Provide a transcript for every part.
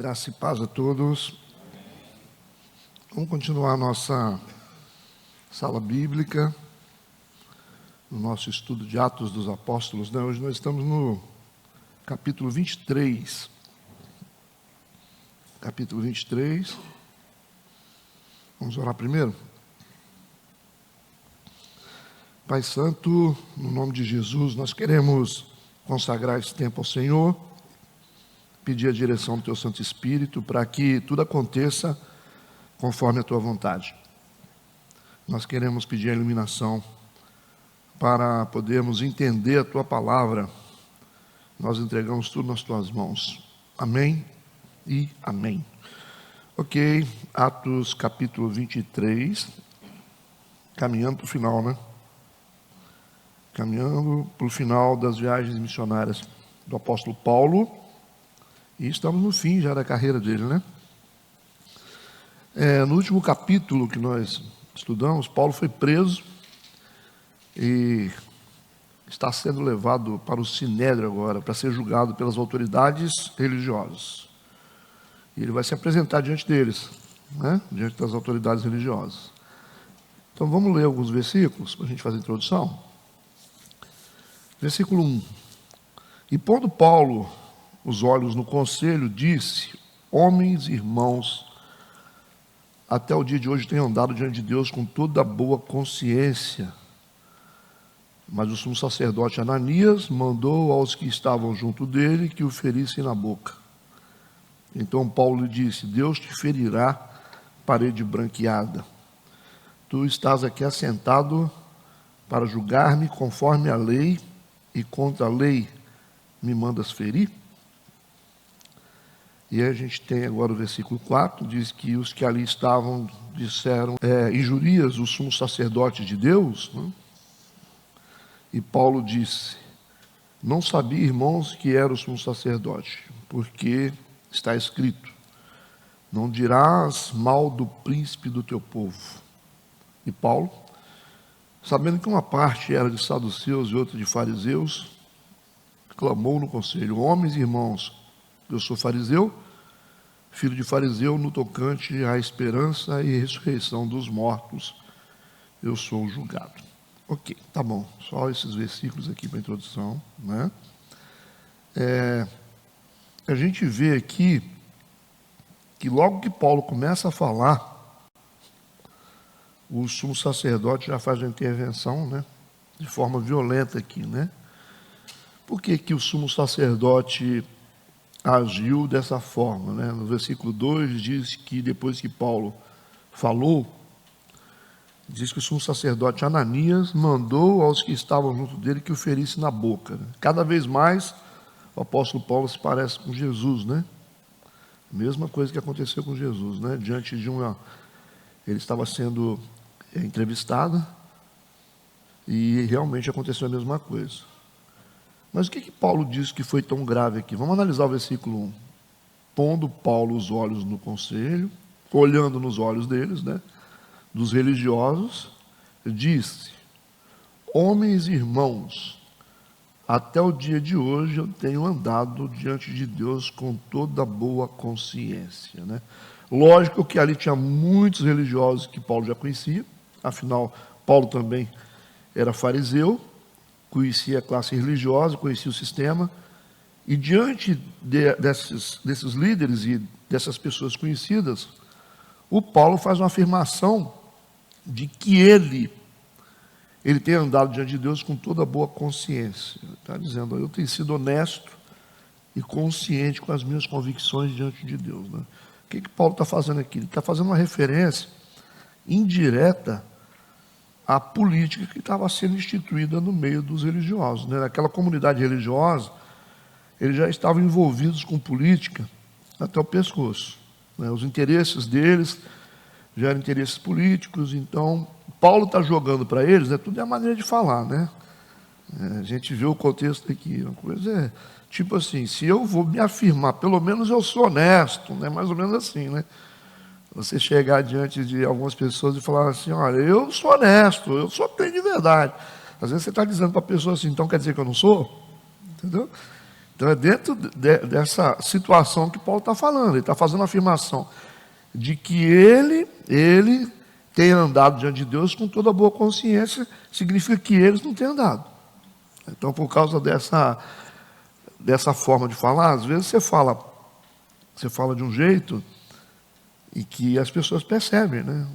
Graça e paz a todos. Vamos continuar a nossa sala bíblica, no nosso estudo de Atos dos Apóstolos, né? Hoje nós estamos no capítulo 23. Capítulo 23. Vamos orar primeiro? Pai Santo, no nome de Jesus, nós queremos consagrar esse tempo ao Senhor, pedir a direção do Teu Santo Espírito para que tudo aconteça conforme a Tua vontade. Nós queremos pedir a iluminação para podermos entender a Tua palavra. Nós entregamos tudo nas Tuas mãos. Amém e amém. Ok, Atos capítulo 23, caminhando para o final, né? Caminhando para o final das viagens missionárias do apóstolo Paulo. E estamos no fim já da carreira dele, né? No último capítulo que nós estudamos, Paulo foi preso e está sendo levado para o Sinédrio agora, para ser julgado pelas autoridades religiosas. E ele vai se apresentar diante deles, né? Diante das autoridades religiosas. Então vamos ler alguns versículos para a gente fazer a introdução. Versículo 1. E pondo Paulo os olhos no conselho, disse: homens e irmãos, até o dia de hoje tenho andado diante de Deus com toda a boa consciência. Mas o sumo sacerdote Ananias mandou aos que estavam junto dele que o ferissem na boca. Então Paulo lhe disse: Deus te ferirá, parede branqueada. Tu estás aqui assentado para julgar-me conforme a lei, e contra a lei me mandas ferir? E aí a gente tem agora o versículo 4, diz que os que ali estavam disseram: injurias o sumo sacerdote de Deus? Né? E Paulo disse: não sabia, irmãos, que era o sumo sacerdote, porque está escrito: não dirás mal do príncipe do teu povo. E Paulo, sabendo que uma parte era de saduceus e outra de fariseus, clamou no conselho: homens e irmãos, eu sou fariseu, filho de fariseu, no tocante à esperança e ressurreição dos mortos, eu sou julgado. Ok, tá bom, só esses versículos aqui para a introdução, né? A gente vê aqui que logo que Paulo começa a falar, o sumo sacerdote já faz uma intervenção, né? De forma violenta aqui, né? Por que que o sumo sacerdote agiu dessa forma, né? No versículo 2 diz que depois que Paulo falou, diz que o sumo sacerdote Ananias mandou aos que estavam junto dele que o ferisse na boca, né? Cada vez mais o apóstolo Paulo se parece com Jesus, né? Mesma coisa que aconteceu com Jesus, né? Diante de ele estava sendo entrevistado e realmente aconteceu a mesma coisa. Mas o que Paulo diz que foi tão grave aqui? Vamos analisar o versículo 1. Pondo Paulo os olhos no conselho, olhando nos olhos deles, né, dos religiosos, disse: homens e irmãos, até o dia de hoje eu tenho andado diante de Deus com toda boa consciência, né? Lógico que ali tinha muitos religiosos que Paulo já conhecia, afinal, Paulo também era fariseu, conhecia a classe religiosa, conhecia o sistema, e diante desses líderes e dessas pessoas conhecidas, o Paulo faz uma afirmação de que ele tem andado diante de Deus com toda boa consciência. Ele está dizendo: eu tenho sido honesto e consciente com as minhas convicções diante de Deus, né? O que Paulo está fazendo aqui? Ele está fazendo uma referência indireta à política que estava sendo instituída no meio dos religiosos, né? Naquela comunidade religiosa, eles já estavam envolvidos com política até o pescoço, né? Os interesses deles já eram interesses políticos. Então Paulo está jogando para eles, né? Tudo é a maneira de falar, né? A gente vê o contexto aqui, uma coisa tipo assim: se eu vou me afirmar, pelo menos eu sou honesto, né? Mais ou menos assim, né? Você chegar diante de algumas pessoas e falar assim: olha, eu sou honesto, eu só tenho de verdade. Às vezes você está dizendo para a pessoa assim: então quer dizer que eu não sou? Entendeu? Então é dentro dessa situação que Paulo está falando. Ele está fazendo a afirmação de que ele tem andado diante de Deus com toda a boa consciência, significa que eles não têm andado. Então, por causa dessa forma de falar, às vezes você fala de um jeito e que as pessoas percebem, né?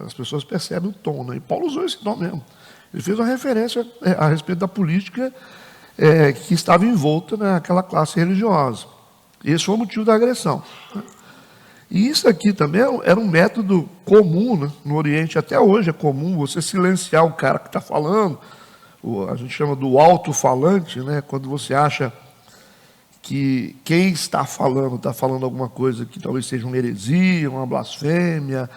As pessoas percebem o tom, né? E Paulo usou esse tom mesmo. Ele fez uma referência a respeito da política que estava envolta naquela classe religiosa. Esse foi o motivo da agressão. E isso aqui também era um método comum, né? No Oriente, até hoje é comum você silenciar o cara que está falando. A gente chama do alto-falante, né? Quando você acha que quem está falando alguma coisa que talvez seja uma heresia, uma blasfêmia,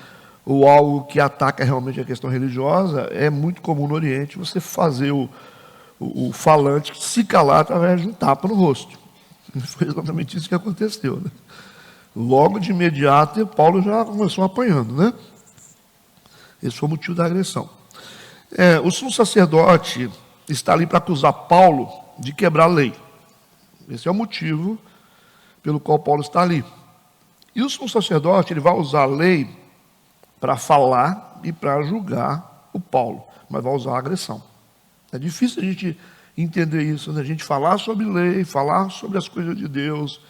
ou algo que ataca realmente a questão religiosa, é muito comum no Oriente você fazer o falante se calar através de um tapa no rosto. Foi exatamente isso que aconteceu, né? Logo de imediato, Paulo já começou apanhando, né? Esse foi o motivo da agressão. O sumo sacerdote está ali para acusar Paulo de quebrar a lei. Esse é o motivo pelo qual Paulo está ali. E o sumo sacerdote, ele vai usar a lei para falar e para julgar o Paulo, mas vai usar a agressão. É difícil a gente entender isso, né? A gente falar sobre lei, falar sobre as coisas de Deus,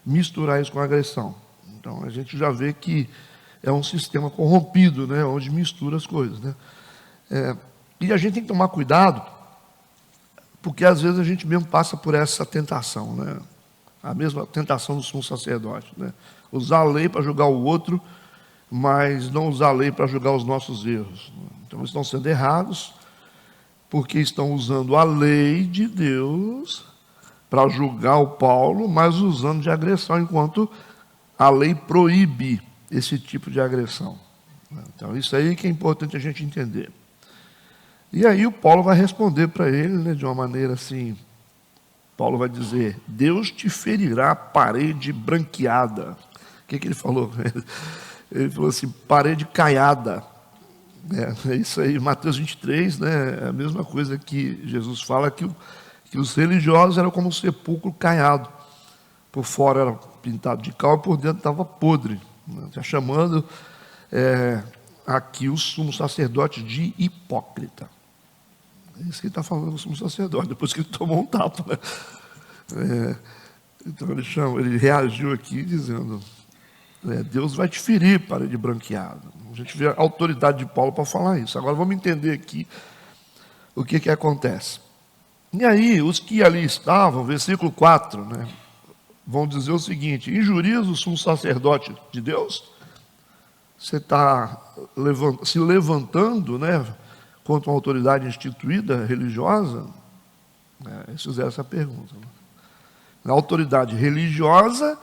misturar isso com agressão. Então, a gente já vê que é um sistema corrompido, né? Onde mistura as coisas, né? E a gente tem que tomar cuidado, porque às vezes a gente mesmo passa por essa tentação, né? A mesma tentação do sumo sacerdote, né? Usar a lei para julgar o outro, mas não usar a lei para julgar os nossos erros. Então, eles estão sendo errados, porque estão usando a lei de Deus para julgar o Paulo, mas usando de agressão, enquanto a lei proíbe esse tipo de agressão. Então, isso aí que é importante a gente entender. E aí o Paulo vai responder para ele, né, de uma maneira assim. Paulo vai dizer: Deus te ferirá parede branqueada. O que ele falou? Ele falou assim: parede caiada. É isso aí, Mateus 23, né, é a mesma coisa que Jesus fala, que os religiosos eram como um sepulcro caiado. Por fora era pintado de cal e por dentro estava podre. Está chamando aqui o sumo sacerdote de hipócrita. É isso que ele está falando do sumo sacerdote, depois que ele tomou um tapa, né? Então ele reagiu aqui dizendo: Deus vai te ferir, parede branqueada. A gente vê a autoridade de Paulo para falar isso. Agora vamos entender aqui o que acontece. E aí, os que ali estavam, versículo 4, né, vão dizer o seguinte: injurias o sumo sacerdote de Deus? Você está se levantando, né, contra uma autoridade instituída, religiosa? Eles fizeram essa pergunta. Né? A autoridade religiosa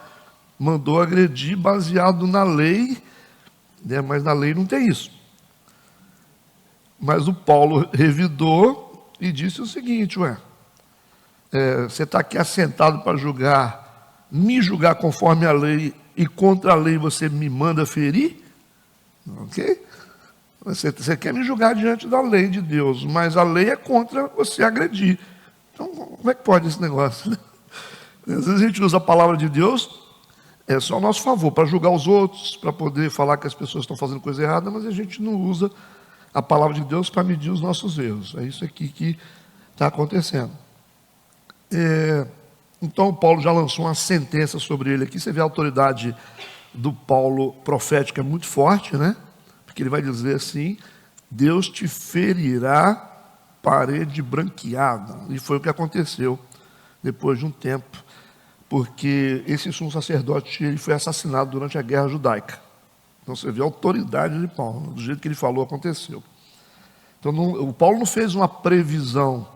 mandou agredir baseado na lei, né, mas na lei não tem isso. Mas o Paulo revidou e disse o seguinte: você está aqui assentado para me julgar conforme a lei, e contra a lei você me manda ferir? Ok? Você quer me julgar diante da lei de Deus, mas a lei é contra você agredir. Então, como é que pode esse negócio? Às vezes a gente usa a palavra de Deus só a nosso favor, para julgar os outros, para poder falar que as pessoas estão fazendo coisa errada, mas a gente não usa a palavra de Deus para medir os nossos erros. É isso aqui que está acontecendo. Então, Paulo já lançou uma sentença sobre ele aqui. Você vê a autoridade do Paulo profética é muito forte, né? Porque ele vai dizer assim: Deus te ferirá parede branqueada. E foi o que aconteceu depois de um tempo, porque esse sumo sacerdote ele foi assassinado durante a guerra judaica. Então você vê a autoridade de Paulo, do jeito que ele falou, aconteceu. Então o Paulo não fez uma previsão,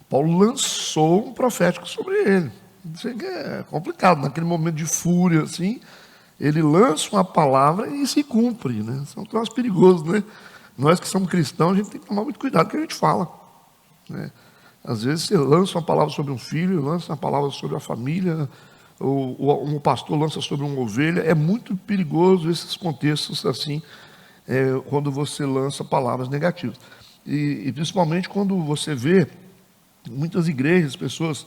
Paulo lançou um profético sobre ele. Isso é complicado, naquele momento de fúria assim, ele lança uma palavra e se cumpre, né? Isso é um troço perigoso, né? Nós que somos cristãos, a gente tem que tomar muito cuidado com o que a gente fala, né? Às vezes você lança uma palavra sobre um filho, lança uma palavra sobre a família, ou um pastor lança sobre uma ovelha. É muito perigoso esses contextos assim, quando você lança palavras negativas. E principalmente quando você vê muitas igrejas, pessoas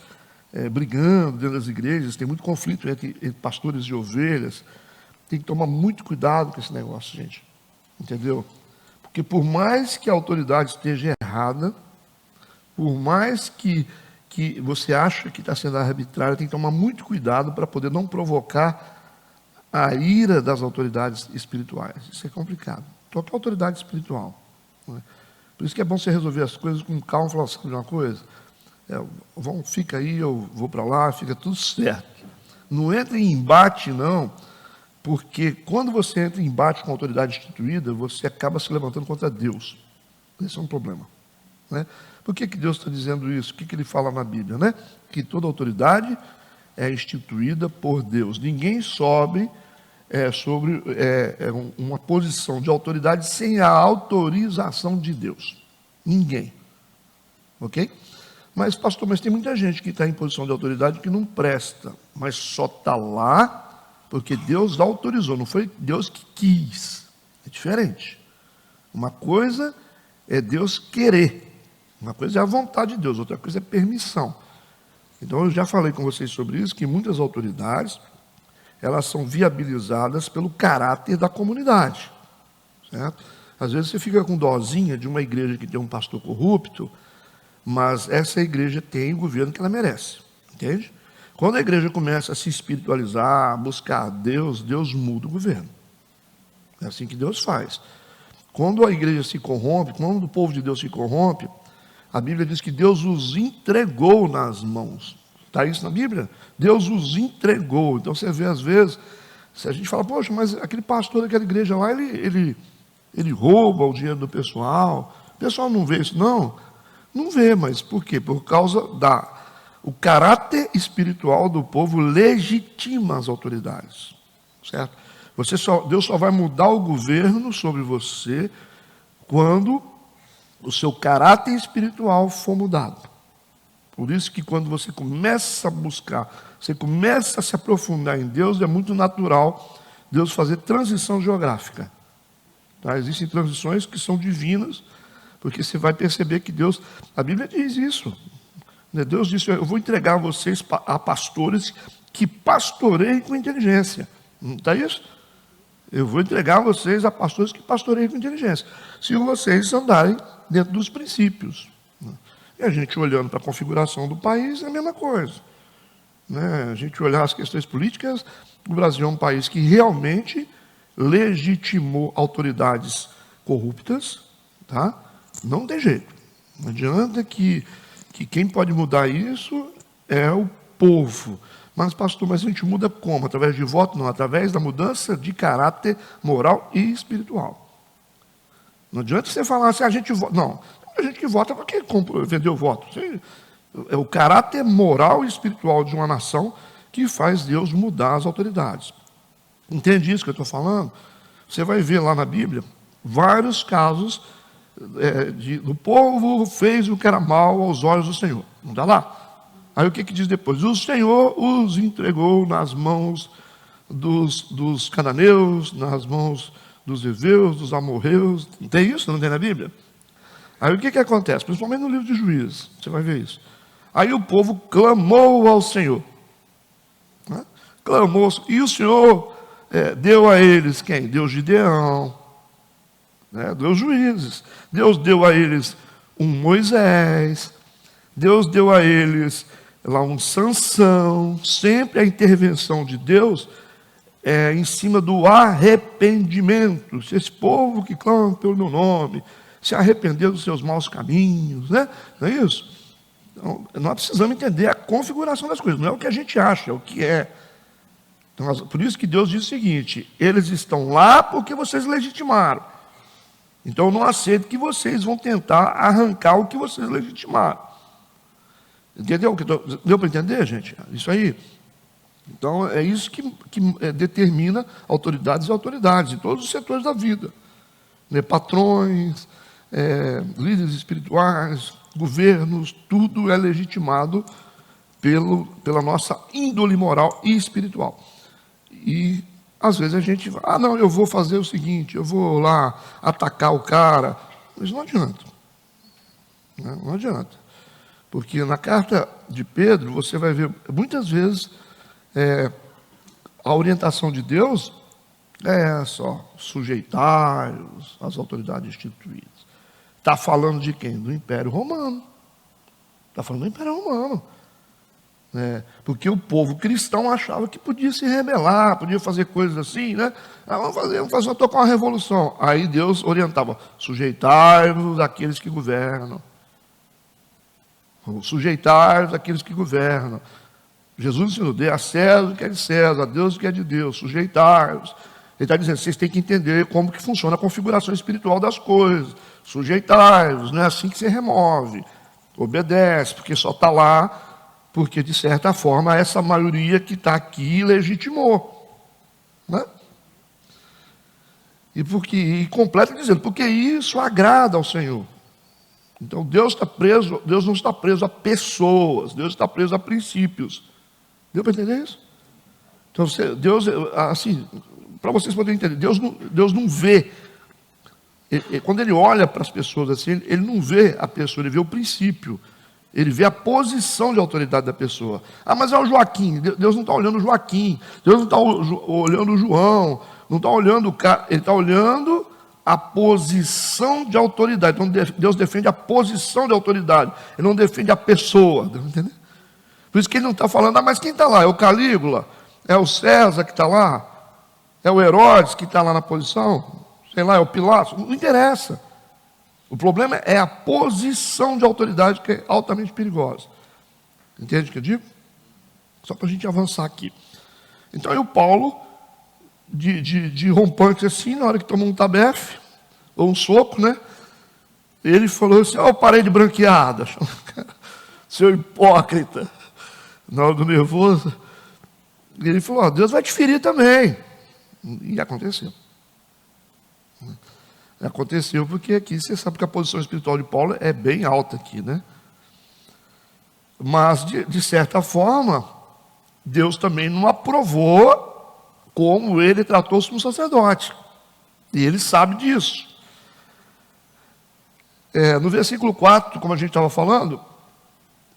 brigando dentro das igrejas, tem muito conflito entre pastores e ovelhas. Tem que tomar muito cuidado com esse negócio, gente. Entendeu? Porque por mais que a autoridade esteja errada, por mais que você acha que está sendo arbitrário, tem que tomar muito cuidado para poder não provocar a ira das autoridades espirituais. Isso é complicado. Qualquer autoridade espiritual. Né? Por isso que é bom você resolver as coisas com calma e falar assim, uma coisa, fica aí, eu vou para lá, fica tudo certo. Não entre em embate, não, porque quando você entra em embate com a autoridade instituída, você acaba se levantando contra Deus. Esse é um problema. Né? Por que Deus está dizendo isso? O que ele fala na Bíblia? Né? Que toda autoridade é instituída por Deus. Ninguém sobe sobre uma posição de autoridade sem a autorização de Deus. Ninguém. Ok? Mas, pastor, tem muita gente que está em posição de autoridade que não presta, mas só está lá porque Deus autorizou, não foi Deus que quis. É diferente. Uma coisa é Deus querer, uma coisa é a vontade de Deus, outra coisa é permissão. Então, eu já falei com vocês sobre isso, que muitas autoridades, elas são viabilizadas pelo caráter da comunidade. Certo? Às vezes você fica com dozinha de uma igreja que tem um pastor corrupto, mas essa igreja tem o governo que ela merece. Entende? Quando a igreja começa a se espiritualizar, a buscar Deus, Deus muda o governo. É assim que Deus faz. Quando a igreja se corrompe, quando o povo de Deus se corrompe, a Bíblia diz que Deus os entregou nas mãos. Está isso na Bíblia? Deus os entregou. Então você vê às vezes, se a gente fala, poxa, mas aquele pastor daquela igreja lá, ele rouba o dinheiro do pessoal. O pessoal não vê isso, não? Não vê, mas por quê? Por causa o caráter espiritual do povo legitima as autoridades. Certo? Deus só vai mudar o governo sobre você quando o seu caráter espiritual for mudado. Por isso que quando você começa a buscar, você começa a se aprofundar em Deus, é muito natural Deus fazer transição geográfica. Tá? Existem transições que são divinas, porque você vai perceber que Deus, a Bíblia diz isso. Deus disse, eu vou entregar vocês a pastores que pastoreiem com inteligência. Não está isso? Eu vou entregar vocês a pastores que pastoreiem com inteligência. Se vocês andarem dentro dos princípios. E a gente olhando para a configuração do país é a mesma coisa. A gente olhar as questões políticas, o Brasil é um país que realmente legitimou autoridades corruptas, tá? Não tem jeito. Não adianta que quem pode mudar isso é o povo. Mas, pastor, a gente muda como? Através de voto? Não, através da mudança de caráter moral e espiritual. Não adianta você falar assim, a gente vota. Não, a gente que vota porque vendeu o voto. É o caráter moral e espiritual de uma nação que faz Deus mudar as autoridades. Entende isso que eu estou falando? Você vai ver lá na Bíblia vários casos do povo fez o que era mal aos olhos do Senhor. Não está lá? Aí o que diz depois? O Senhor os entregou nas mãos dos cananeus, nas mãos dos heveus, dos amorreus. Não tem isso? Não tem na Bíblia? Aí o que acontece? Principalmente no livro de Juízes, você vai ver isso. Aí o povo clamou ao Senhor. Né? Clamou, e o Senhor deu a eles quem? Deu Gideão, deu Juízes. Deus deu a eles um Moisés, Deus deu a eles lá um Sansão. Sempre a intervenção de Deus é em cima do arrependimento. Se esse povo que clama pelo meu nome se arrepender dos seus maus caminhos, né? Não é isso? Então, nós precisamos entender a configuração das coisas, não é o que a gente acha, é o que é. Então, por isso que Deus diz o seguinte: eles estão lá porque vocês legitimaram. Então, eu não aceito que vocês vão tentar arrancar o que vocês legitimaram. Entendeu? Deu para entender, gente? Isso aí. Então, é isso que determina autoridades e autoridades em todos os setores da vida. Patrões, líderes espirituais, governos, tudo é legitimado pela nossa índole moral e espiritual. E às vezes a gente fala, não, eu vou fazer o seguinte, eu vou lá atacar o cara. Mas não adianta. Não adianta. Porque na carta de Pedro, você vai ver muitas vezes a orientação de Deus é só sujeitar-os às autoridades instituídas. Está falando de quem? Do Império Romano. Está falando do Império Romano. Porque o povo cristão achava que podia se rebelar, podia fazer coisas assim, né? Vamos fazer, tocar uma revolução. Aí Deus orientava: sujeitai-vos àqueles que governam. Sujeitai-vos àqueles que governam. Jesus ensinou: dê a César o que é de César, a Deus o que é de Deus, sujeitai-vos. Ele está dizendo: vocês têm que entender como que funciona a configuração espiritual das coisas. Sujeitai-vos, não é assim que se remove. Obedece, porque só está lá porque, de certa forma, essa maioria que está aqui legitimou. Né? E completa dizendo: porque isso agrada ao Senhor. Então Deus não está preso a pessoas, Deus está preso a princípios. Deu para entender isso? Então, Deus, assim, para vocês poderem entender, Deus não vê. Quando Ele olha para as pessoas assim, Ele não vê a pessoa, Ele vê o princípio. Ele vê a posição de autoridade da pessoa. Mas é o Joaquim. Deus não está olhando o Joaquim. Deus não está olhando o João. Não está olhando o cara. Ele está olhando a posição de autoridade. Então Deus defende a posição de autoridade. Ele não defende a pessoa. Entendeu? Por isso que ele não está falando: mas quem está lá? É o Calígula? É o César que está lá? É o Herodes que está lá na posição? Sei lá, é o Pilatos? Não interessa. O problema é a posição de autoridade, que é altamente perigosa. Entende o que eu digo? Só para a gente avançar aqui. Então aí o Paulo, de rompante assim, na hora que tomou um tabefe, ou um soco, né? Ele falou assim: parede branqueada, seu hipócrita. Na hora do nervoso, ele falou: Deus vai te ferir também. E aconteceu. Aconteceu porque aqui você sabe que a posição espiritual de Paulo é bem alta aqui, né? Mas, de certa forma, Deus também não aprovou como ele tratou o sumo sacerdote. E ele sabe disso. No versículo 4, como a gente estava falando,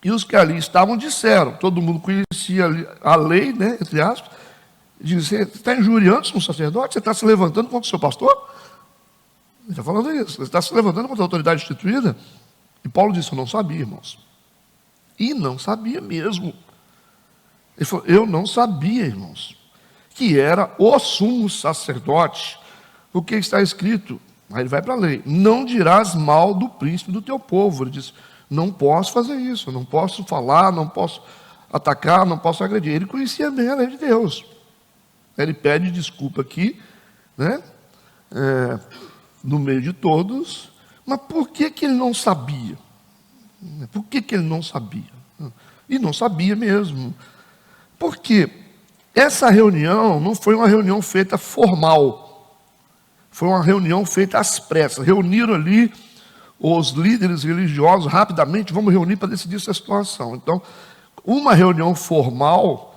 e os que ali estavam disseram, todo mundo conhecia a lei, né, entre aspas, diz: você está injuriando o sumo sacerdote? Você está se levantando contra o seu pastor? Ele está falando isso. Você está se levantando contra a autoridade instituída? E Paulo disse: eu não sabia, irmãos. E não sabia mesmo. Ele falou: eu não sabia, irmãos, que era o sumo sacerdote. O que está escrito? Aí ele vai para a lei: não dirás mal do príncipe do teu povo. Ele diz: não posso fazer isso, não posso falar, não posso atacar, não posso agredir. Ele conhecia bem a lei de Deus. Ele pede desculpa aqui, né? No meio de todos. Mas por que ele não sabia? Por que ele não sabia? E não sabia mesmo. Porque essa reunião não foi uma reunião feita formal. Foi uma reunião feita às pressas. Reuniram ali os líderes religiosos rapidamente: vamos reunir para decidir essa situação. Então, uma reunião formal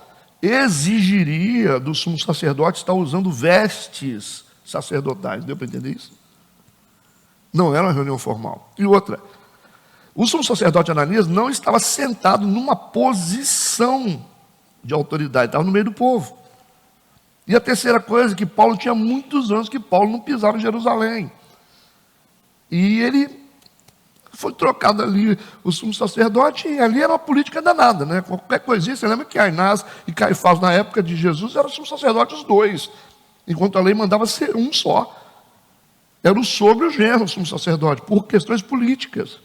exigiria do sumo sacerdote estar usando vestes sacerdotais. Deu para entender isso? Não era uma reunião formal. E outra, o sumo sacerdote Ananias não estava sentado numa posição de autoridade, estava no meio do povo. E a terceira coisa, que Paulo tinha muitos anos que Paulo não pisava em Jerusalém. E ele foi trocado ali, o sumo sacerdote, e ali era uma política danada, né? Qualquer coisinha, você lembra que Anás e Caifás, na época de Jesus, eram sumo sacerdote os dois, enquanto a lei mandava ser um só. Era o sogro e o genro, o sumo sacerdote, por questões políticas.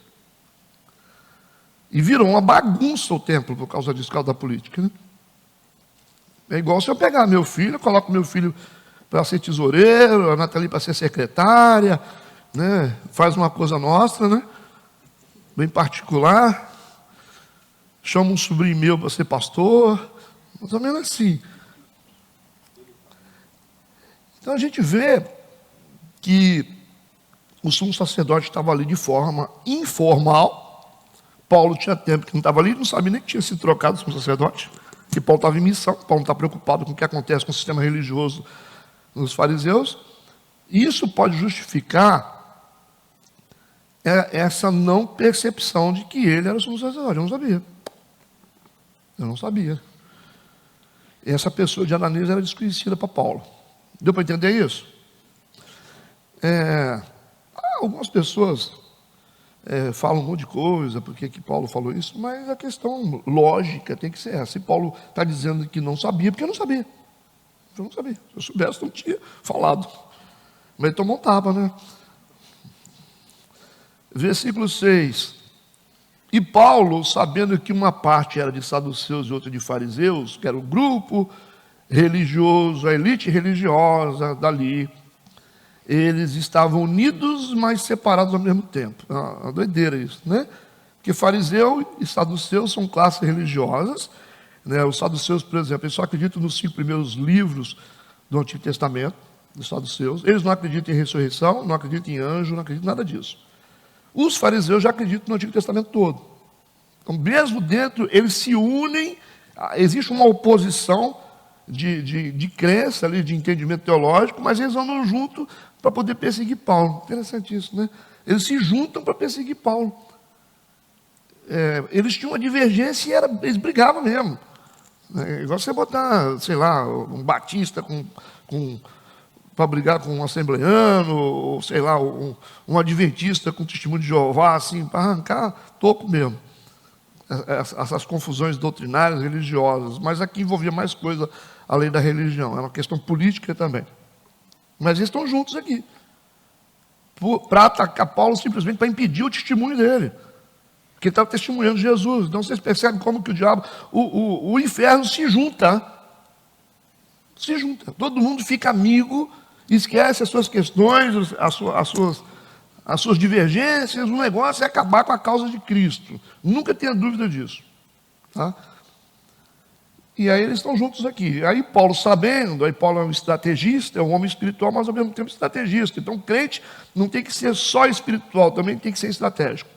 E virou uma bagunça o templo por causa disso, por causa da política. Né? É igual se eu pegar meu filho, coloco meu filho para ser tesoureiro, a Nathalie para ser secretária, né? Faz uma coisa nossa, né? Bem particular, chama um sobrinho meu para ser pastor, mais ou menos assim. Então a gente vê que o sumo sacerdote estava ali de forma informal. Paulo tinha tempo que não estava ali, não sabia nem que tinha sido trocado o sumo sacerdote, que Paulo estava em missão. Paulo não está preocupado com o que acontece com o sistema religioso dos fariseus. E isso pode justificar é essa não percepção de que ele era sumo sacerdote. Eu não sabia. Eu não sabia. Essa pessoa de Ananias era desconhecida para Paulo. Deu para entender isso? Algumas pessoas falam um monte de coisa, porque que Paulo falou isso, mas a questão lógica tem que ser essa. Se Paulo está dizendo que não sabia, porque eu não sabia. Eu não sabia. Se eu soubesse, não tinha falado. Mas ele tomou um tapa, né? Versículo 6. E Paulo, sabendo que uma parte era de saduceus e outra de fariseus, que era o grupo religioso, a elite religiosa dali, eles estavam unidos, mas separados ao mesmo tempo. Uma doideira isso, né? Porque fariseu e saduceu são classes religiosas, né? Os saduceus, por exemplo, eles só acreditam nos 5 primeiros livros do Antigo Testamento, dos saduceus. Eles não acreditam em ressurreição, não acreditam em anjo, não acreditam em nada disso. Os fariseus já acreditam no Antigo Testamento todo. Então, mesmo dentro, eles se unem, existe uma oposição de crença, ali, de entendimento teológico, mas eles andam junto para poder perseguir Paulo. Interessante isso, né? Eles se juntam para perseguir Paulo. Eles tinham uma divergência e eles brigavam mesmo. Igual você botar, sei lá, um batista para brigar com um assembleiano, ou sei lá, um adventista com testemunho de Jeová, assim, para arrancar toco mesmo. Essas confusões doutrinárias, religiosas. Mas aqui envolvia mais coisa além da religião, é uma questão política também. Mas eles estão juntos aqui, para atacar Paulo simplesmente para impedir o testemunho dele. Porque ele estava testemunhando Jesus. Então vocês percebem como que o diabo, o inferno se junta. Se junta. Todo mundo fica amigo, esquece as suas questões, as suas divergências. O negócio é acabar com a causa de Cristo. Nunca tenha dúvida disso. Tá? E aí eles estão juntos aqui. Aí Paulo sabendo, aí Paulo é um estrategista, é um homem espiritual, mas ao mesmo tempo estrategista. Então o crente não tem que ser só espiritual, também tem que ser estratégico.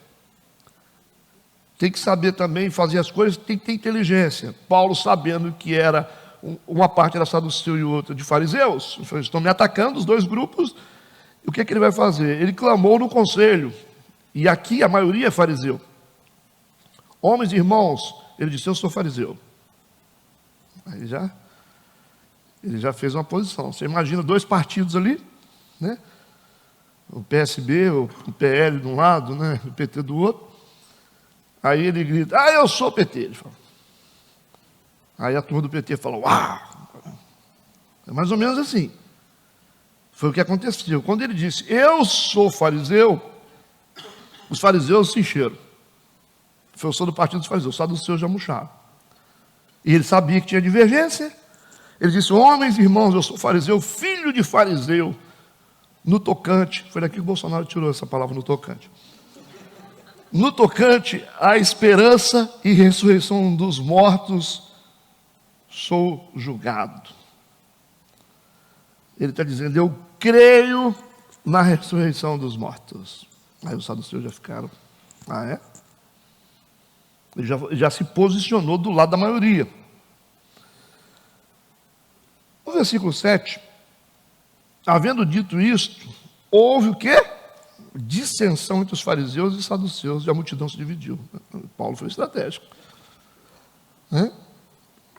Tem que saber também fazer as coisas, tem que ter inteligência. Paulo sabendo que era uma parte era saduceu e outra de fariseus, eles estão me atacando, os dois grupos, o que ele vai fazer? Ele clamou no conselho, e aqui a maioria é fariseu. Homens e irmãos, ele disse, eu sou fariseu. Aí ele já fez uma posição. Você imagina 2 partidos ali, né? O PSB, o PL de um lado, né? O PT do outro. Aí ele grita, eu sou PT. Ele fala. Aí a turma do PT fala, uau! É mais ou menos assim. Foi o que aconteceu. Quando ele disse, eu sou fariseu, os fariseus se encheram. Eu sou do partido dos fariseus, só do seu já murcharam. E ele sabia que tinha divergência. Ele disse, homens e irmãos, eu sou fariseu, filho de fariseu, no tocante. Foi daqui que o Bolsonaro tirou essa palavra, no tocante. No tocante à esperança e ressurreição dos mortos, sou julgado. Ele está dizendo, eu creio na ressurreição dos mortos. Aí os saduceus já ficaram, é? Ele já se posicionou do lado da maioria. No versículo 7, havendo dito isto, houve o quê? Dissensão entre os fariseus e saduceus, e a multidão se dividiu. Paulo foi estratégico.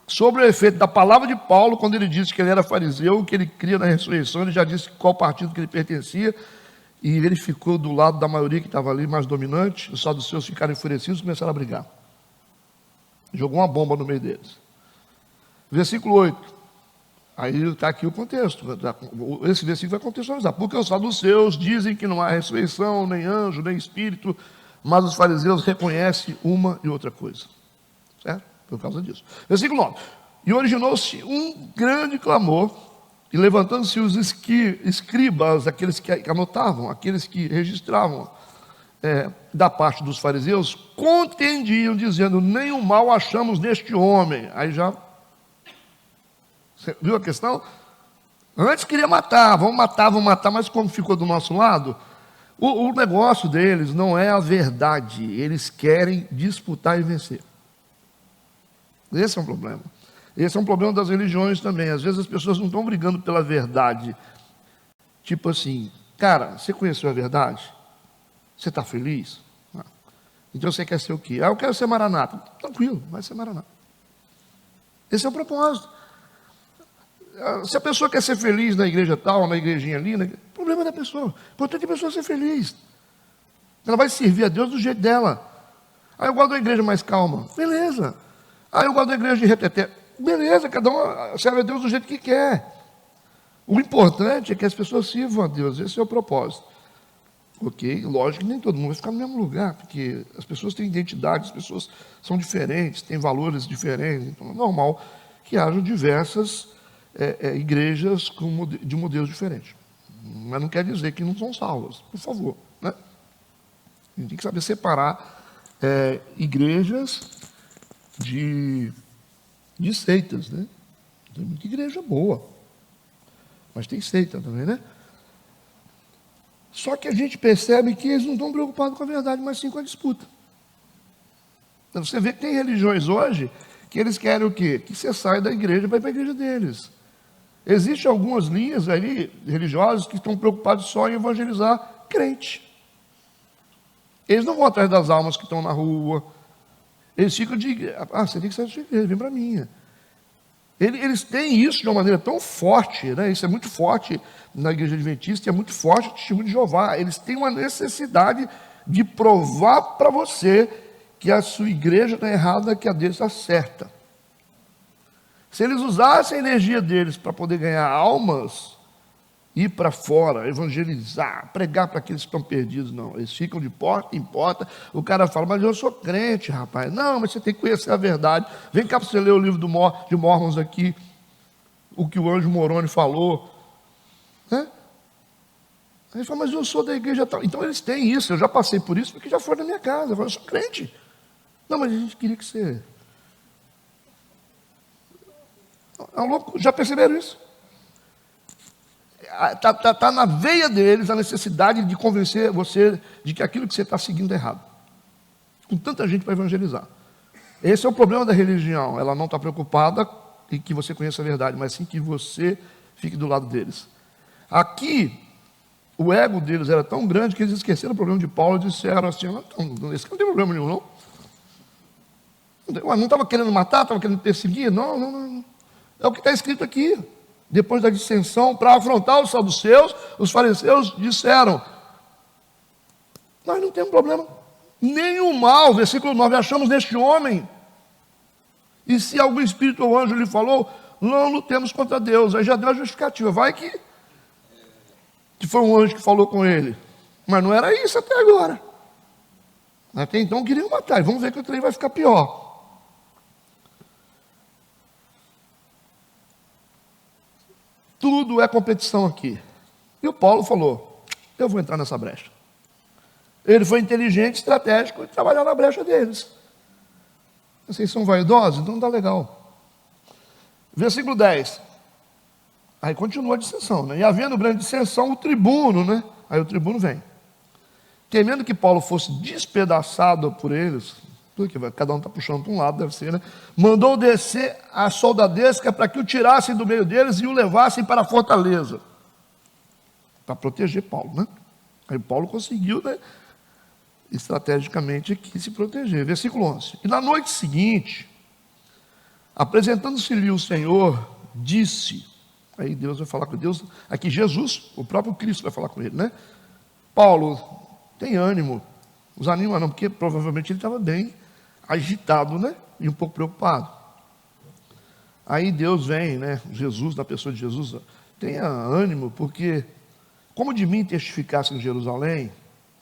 Sobre o efeito da palavra de Paulo, quando ele disse que ele era fariseu, que ele cria na ressurreição, ele já disse qual partido que ele pertencia, e ele ficou do lado da maioria que estava ali, mais dominante. Os saduceus ficaram enfurecidos e começaram a brigar. Jogou uma bomba no meio deles. Versículo 8. Aí está aqui o contexto. Esse versículo vai contextualizar. Porque os saduceus dizem que não há ressurreição, nem anjo, nem espírito, mas os fariseus reconhecem uma e outra coisa. Certo? Por causa disso. Versículo 9. E originou-se um grande clamor, e levantando-se os escribas, aqueles que anotavam, aqueles que registravam, da parte dos fariseus, contendiam, dizendo, nenhum mal achamos neste homem. Aí já, você viu a questão? Antes queria matar, vamos matar, mas como ficou do nosso lado, o negócio deles não é a verdade, eles querem disputar e vencer. Esse é um problema. Esse é um problema das religiões também. Às vezes as pessoas não estão brigando pela verdade. Tipo assim, cara, você conheceu a verdade? Você está feliz? Não. Então você quer ser o quê? Eu quero ser Maranata. Tranquilo, vai ser Maranata. Esse é o propósito. Se a pessoa quer ser feliz na igreja tal, na igrejinha ali, o problema é da pessoa. O importante é a pessoa ser feliz. Ela vai servir a Deus do jeito dela. Aí eu gosto da igreja mais calma. Beleza. Aí eu gosto da igreja de reteté. Beleza, cada um serve a Deus do jeito que quer. O importante é que as pessoas sirvam a Deus. Esse é o propósito. Ok? Lógico que nem todo mundo vai ficar no mesmo lugar, porque as pessoas têm identidade, as pessoas são diferentes, têm valores diferentes. Então é normal que hajam diversas igrejas de modelos diferentes. Mas não quer dizer que não são salvas, por favor. Né? A gente tem que saber separar igrejas de seitas. Né? Tem muita igreja boa, mas tem seita também, né? Só que a gente percebe que eles não estão preocupados com a verdade, mas sim com a disputa. Então, você vê que tem religiões hoje que eles querem o quê? Que você saia da igreja para ir para a igreja deles. Existem algumas linhas ali religiosas que estão preocupadas só em evangelizar crente. Eles não vão atrás das almas que estão na rua. Eles ficam de... você tem que sair da sua igreja, vem para a minha. Eles têm isso de uma maneira tão forte, né? Isso é muito forte na igreja adventista, e é muito forte no testemunho de Jeová. Eles têm uma necessidade de provar para você que a sua igreja está errada, que a deles está certa. Se eles usassem a energia deles para poder ganhar almas, ir para fora, evangelizar, pregar para aqueles que estão perdidos, não. Eles ficam de porta em porta. O cara fala, mas eu sou crente, rapaz. Não, mas você tem que conhecer a verdade. Vem cá para você ler o livro de Mormons aqui, o que o Anjo Moroni falou. Né? Aí ele fala, mas eu sou da igreja tal. Então eles têm isso, eu já passei por isso, porque já foi na minha casa. Eu falo, eu sou crente. Não, mas a gente queria que você... Já perceberam isso? Está na veia deles a necessidade de convencer você de que aquilo que você está seguindo é errado. Com tanta gente para evangelizar. Esse é o problema da religião. Ela não está preocupada em que você conheça a verdade, mas sim que você fique do lado deles. Aqui, o ego deles era tão grande que eles esqueceram o problema de Paulo e disseram assim, esse não tem problema nenhum, não. Não estava querendo matar, estava querendo perseguir? Não. É o que está escrito aqui. Depois da dissensão, para afrontar os saduceus, os fariseus disseram, nós não temos problema nenhum mal, versículo 9, achamos neste homem, e se algum espírito ou anjo lhe falou, não lutemos contra Deus. Aí já deu a justificativa, vai que foi um anjo que falou com ele, mas não era isso até agora. Até então queriam matar, e vamos ver que o trem vai ficar pior. Tudo é competição aqui. E o Paulo falou, eu vou entrar nessa brecha. Ele foi inteligente, estratégico, e trabalhou na brecha deles. Vocês são vaidosos? Então não está legal. Versículo 10. Aí continua a dissensão, né? E havendo grande dissensão, o tribuno, né? Aí o tribuno vem. Temendo que Paulo fosse despedaçado por eles, porque cada um está puxando para um lado, deve ser, né? Mandou descer a soldadesca para que o tirassem do meio deles e o levassem para a fortaleza. Para proteger Paulo, né? Aí Paulo conseguiu, né? Estrategicamente aqui se proteger. Versículo 11. E na noite seguinte, apresentando-se-lhe o Senhor, disse, aí Deus vai falar com Deus, aqui Jesus, o próprio Cristo vai falar com ele, né? Paulo, tem ânimo, os anima não, porque provavelmente ele estava bem agitado, né? E um pouco preocupado. Aí Deus vem, né? Jesus, na pessoa de Jesus, tenha ânimo, porque como de mim testificasse em Jerusalém,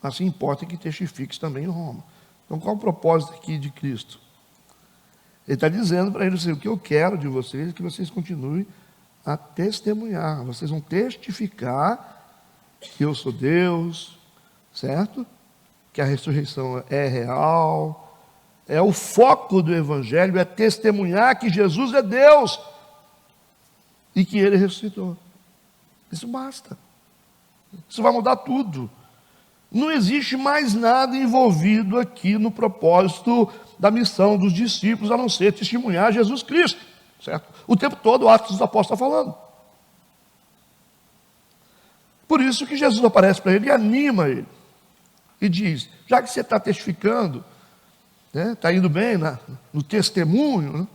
assim importa que testifiques também em Roma. Então qual o propósito aqui de Cristo? Ele está dizendo para eles assim, o que eu quero de vocês é que vocês continuem a testemunhar, vocês vão testificar que eu sou Deus, certo? Que a ressurreição é real. É o foco do Evangelho, é testemunhar que Jesus é Deus e que Ele ressuscitou. Isso basta. Isso vai mudar tudo. Não existe mais nada envolvido aqui no propósito da missão dos discípulos, a não ser testemunhar Jesus Cristo, certo? O tempo todo o Atos dos Apóstolos está falando. Por isso que Jesus aparece para ele e anima ele. e diz, já que você está testificando, está indo bem no testemunho, né?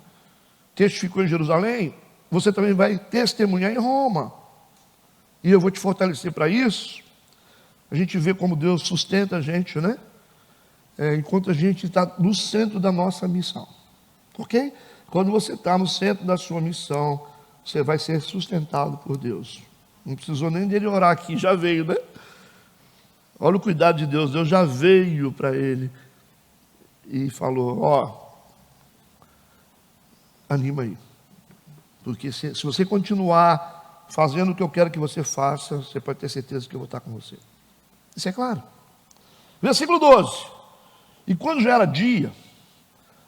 Testificou em Jerusalém, você também vai testemunhar em Roma. E eu vou te fortalecer para isso. A gente vê como Deus sustenta a gente, né? Enquanto a gente está no centro da nossa missão. Ok? Quando você está no centro da sua missão, você vai ser sustentado por Deus. Não precisou nem dele orar aqui, já veio, né? Olha o cuidado de Deus. Deus já veio para ele e falou, anima aí. Porque se você continuar fazendo o que eu quero que você faça, você pode ter certeza que eu vou estar com você. Isso é claro. Versículo 12. E quando já era dia,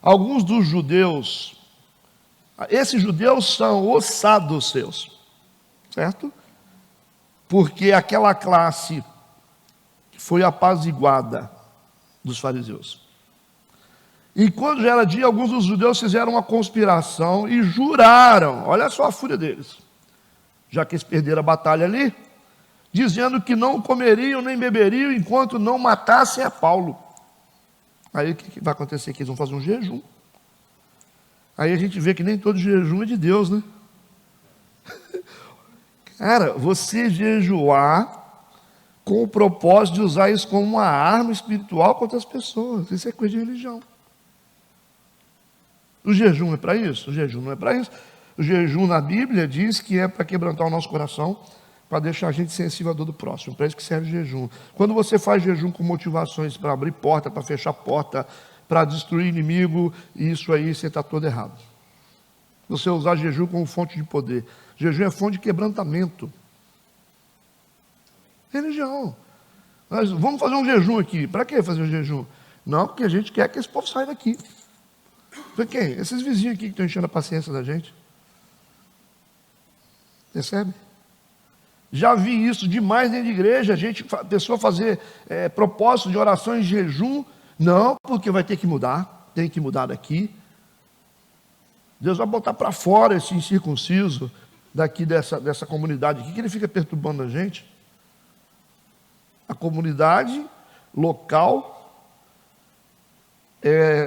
alguns dos judeus, esses judeus são os saduceus, certo? Porque aquela classe foi apaziguada dos fariseus. E quando já era dia, alguns dos judeus fizeram uma conspiração e juraram, olha só a fúria deles, já que eles perderam a batalha ali, dizendo que não comeriam nem beberiam enquanto não matassem a Paulo. Aí o que vai acontecer? Que eles vão fazer um jejum. Aí a gente vê que nem todo jejum é de Deus, né? Cara, você jejuar com o propósito de usar isso como uma arma espiritual contra as pessoas, isso é coisa de religião. O jejum é para isso? O jejum não é para isso. O jejum na Bíblia diz que é para quebrantar o nosso coração, para deixar a gente sensível à dor do próximo. Para isso que serve o jejum. Quando você faz jejum com motivações para abrir porta, para fechar porta, para destruir inimigo, isso aí você está todo errado. Você usar jejum como fonte de poder. Jejum é fonte de quebrantamento. Religião. Nós vamos fazer um jejum aqui. Para que fazer um jejum? Não, porque a gente quer que esse povo saia daqui. Para quem? Esses vizinhos aqui que estão enchendo a paciência da gente. Percebe? Já vi isso demais dentro de igreja, a pessoa fazer propósito de oração em jejum, não, porque vai ter que mudar, tem que mudar daqui. Deus vai botar para fora esse incircunciso daqui dessa comunidade aqui, que ele fica perturbando a gente. A comunidade local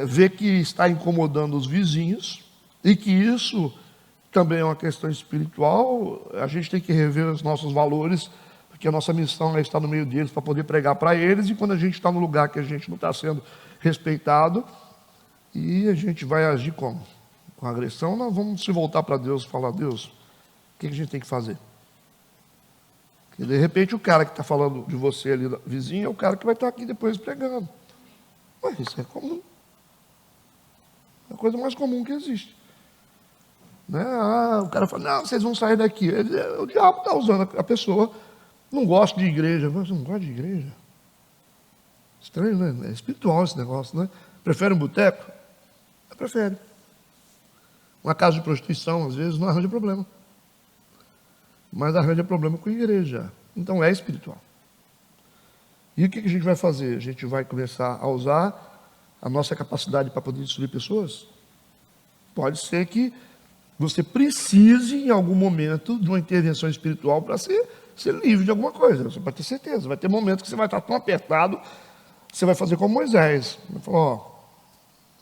vê que está incomodando os vizinhos e que isso também é uma questão espiritual. A gente tem que rever os nossos valores, porque a nossa missão é estar no meio deles para poder pregar para eles, e quando a gente está no lugar que a gente não está sendo respeitado, e a gente vai agir como? Com agressão? Nós vamos se voltar para Deus e falar, Deus, o que a gente tem que fazer? Porque de repente o cara que está falando de você ali, vizinho, é o cara que vai estar aqui depois pregando. Mas isso é comum. É a coisa mais comum que existe. Né? O cara fala, não, vocês vão sair daqui. O diabo está usando a pessoa, não gosta de igreja. Você não gosta de igreja? Estranho, né? É espiritual esse negócio, né? Prefere um boteco? Prefere. Uma casa de prostituição, às vezes, não arranja problema. Mas arranja problema com a igreja. Então é espiritual. E o que a gente vai fazer? A gente vai começar a usar a nossa capacidade para poder destruir pessoas? Pode ser que você precise, em algum momento, de uma intervenção espiritual para ser livre de alguma coisa. Você pode ter certeza. Vai ter momentos que você vai estar tão apertado, você vai fazer como Moisés. Vai falar,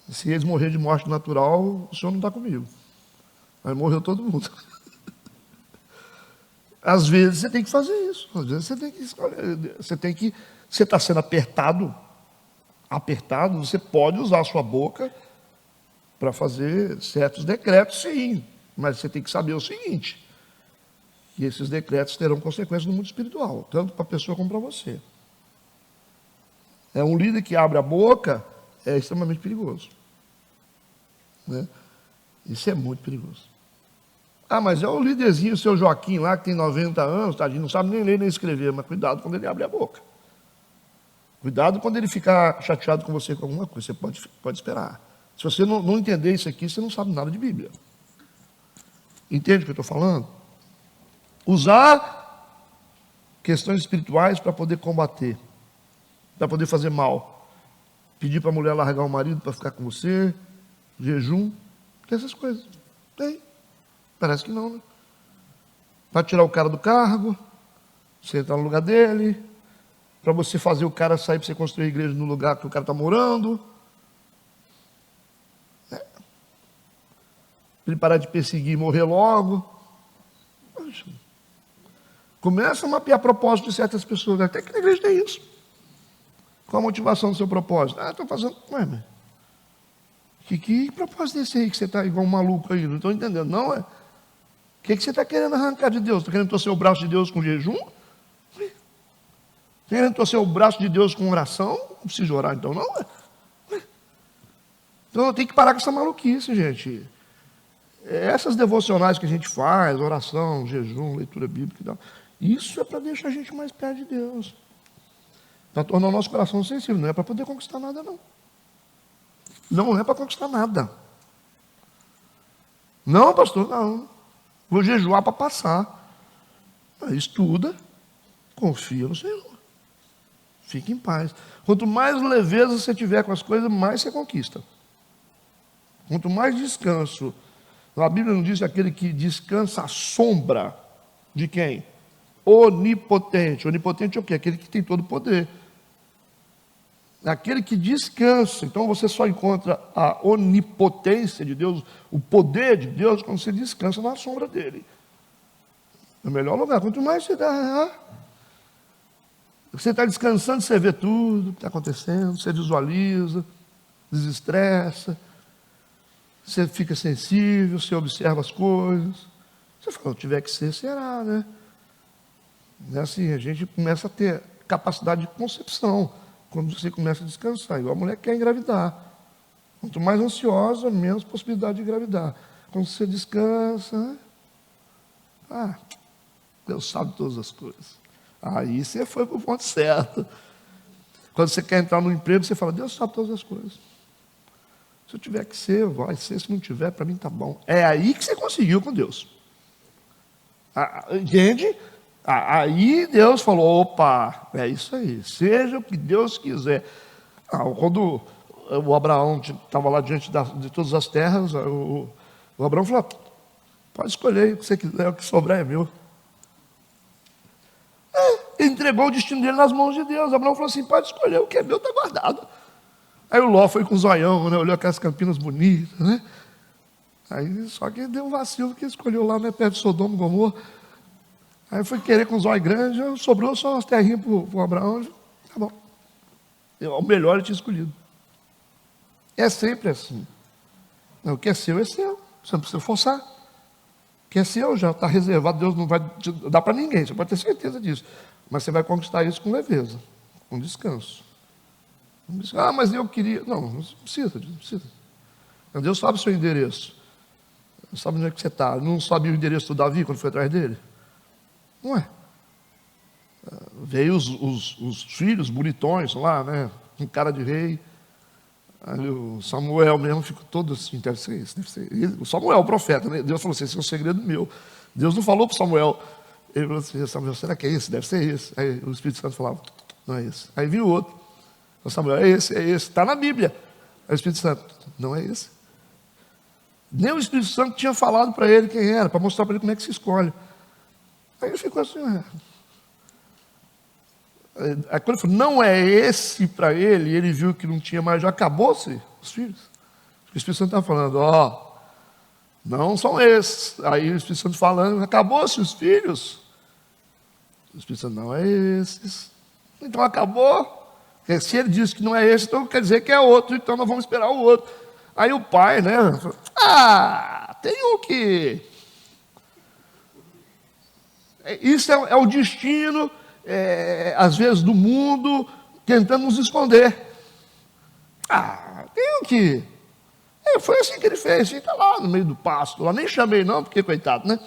se eles morrerem de morte natural, o senhor não está comigo. Aí morreu todo mundo. Às vezes você tem que fazer isso. Às vezes você tem que escolher. Você está sendo apertado, você pode usar a sua boca para fazer certos decretos, sim. Mas você tem que saber o seguinte, que esses decretos terão consequências no mundo espiritual, tanto para a pessoa como para você. Um líder que abre a boca é extremamente perigoso. Né? Isso é muito perigoso. Mas é o líderzinho, o seu Joaquim lá, que tem 90 anos, tadinho, não sabe nem ler nem escrever, mas cuidado quando ele abre a boca. Cuidado quando ele ficar chateado com você com alguma coisa, você pode esperar. Se você não entender isso aqui, você não sabe nada de Bíblia. Entende o que eu estou falando? Usar questões espirituais para poder combater, para poder fazer mal. Pedir para a mulher largar o marido para ficar com você, jejum, tem essas coisas. Tem. Parece que não, né? Para tirar o cara do cargo, você entrar no lugar dele, para você fazer o cara sair para você construir a igreja no lugar que o cara está morando. Para ele parar de perseguir e morrer logo. Poxa. Começa a mapear propósito de certas pessoas. Até que na igreja tem isso. Qual a motivação do seu propósito? Estou fazendo... Mas... Que propósito é esse aí que você está igual um maluco aí? Não estou entendendo. Não é? O que você está querendo arrancar de Deus? Está querendo torcer o braço de Deus com jejum? Está querendo torcer o braço de Deus com oração? Não precisa orar então, não é? Então tem que parar com essa maluquice, gente. Essas devocionais que a gente faz, oração, jejum, leitura bíblica e tal, isso é para deixar a gente mais perto de Deus. Para tornar o nosso coração sensível. Não é para poder conquistar nada, não. Não é para conquistar nada. Não, pastor, não. Vou jejuar para passar. Estuda, confia no Senhor. Fique em paz. Quanto mais leveza você tiver com as coisas, mais você conquista. Quanto mais descanso. A Bíblia não diz aquele que descansa à sombra de quem? Onipotente. Onipotente é o quê? Aquele que tem todo o poder. Aquele que descansa. Então você só encontra a onipotência de Deus, o poder de Deus, quando você descansa na sombra dele. É o melhor lugar. Quanto mais você está descansando, você vê tudo que está acontecendo, você visualiza, desestressa, você fica sensível, você observa as coisas. Você fala, se tiver que ser, será, né? É assim, a gente começa a ter capacidade de concepção quando você começa a descansar. Igual a mulher quer engravidar. Quanto mais ansiosa, menos possibilidade de engravidar. Quando você descansa, Deus sabe todas as coisas. Aí você foi para o ponto certo. Quando você quer entrar no emprego, você fala, Deus sabe todas as coisas. Se eu tiver que ser, vai ser. Se não tiver, para mim está bom. É aí que você conseguiu com Deus. Entende? Aí Deus falou, opa, é isso aí, seja o que Deus quiser. Quando o Abraão estava lá diante de todas as terras, o Abraão falou, pode escolher o que você quiser, o que sobrar é meu. Ele entregou o destino dele nas mãos de Deus. Abraão falou assim, pode escolher, o que é meu está guardado. Aí o Ló foi com o zoião, né? Olhou aquelas campinas bonitas, né? Aí só que deu um vacilo, que escolheu lá, né, perto de Sodoma e Gomorra. Aí foi querer com o zóio grande, sobrou só umas terrinhas para o Abraão. Tá bom. O melhor ele tinha escolhido. É sempre assim. Não, o que é seu é seu. Você não precisa forçar. O que é seu já está reservado. Deus não vai dar para ninguém. Você pode ter certeza disso. Mas você vai conquistar isso com leveza, com descanso. Mas eu queria. Não precisa. Deus sabe o seu endereço. Deus sabe onde é que você está. Não sabia o endereço do Davi quando foi atrás dele? Não é? Veio os filhos bonitões lá, né? Com cara de rei. Aí o Samuel mesmo ficou todo assim, deve ser isso. O Samuel, o profeta, né? Deus falou assim, esse é um segredo meu. Deus não falou para Samuel. Ele falou assim, Samuel, será que é esse? Deve ser esse. Aí o Espírito Santo falava, não é esse. Aí viu o outro. O Samuel, é esse. Está na Bíblia. Aí o Espírito Santo, não é esse. Nem o Espírito Santo tinha falado para ele quem era, para mostrar para ele como é que se escolhe. Aí ele ficou assim, Aí quando ele falou, não é esse para ele, e ele viu que não tinha mais, já acabou-se os filhos. O Espírito Santo estava falando, não são esses. Aí o Espírito Santo falando, acabou-se os filhos. O Espírito Santo, não é esses. Então acabou. Porque se ele disse que não é esse, então quer dizer que é outro, então nós vamos esperar o outro. Aí o pai, né, falou, tem um que... Isso é o destino, às vezes, do mundo, tentando nos esconder. Tem que... foi assim que ele fez, está lá no meio do pasto, lá nem chamei não, porque coitado, né?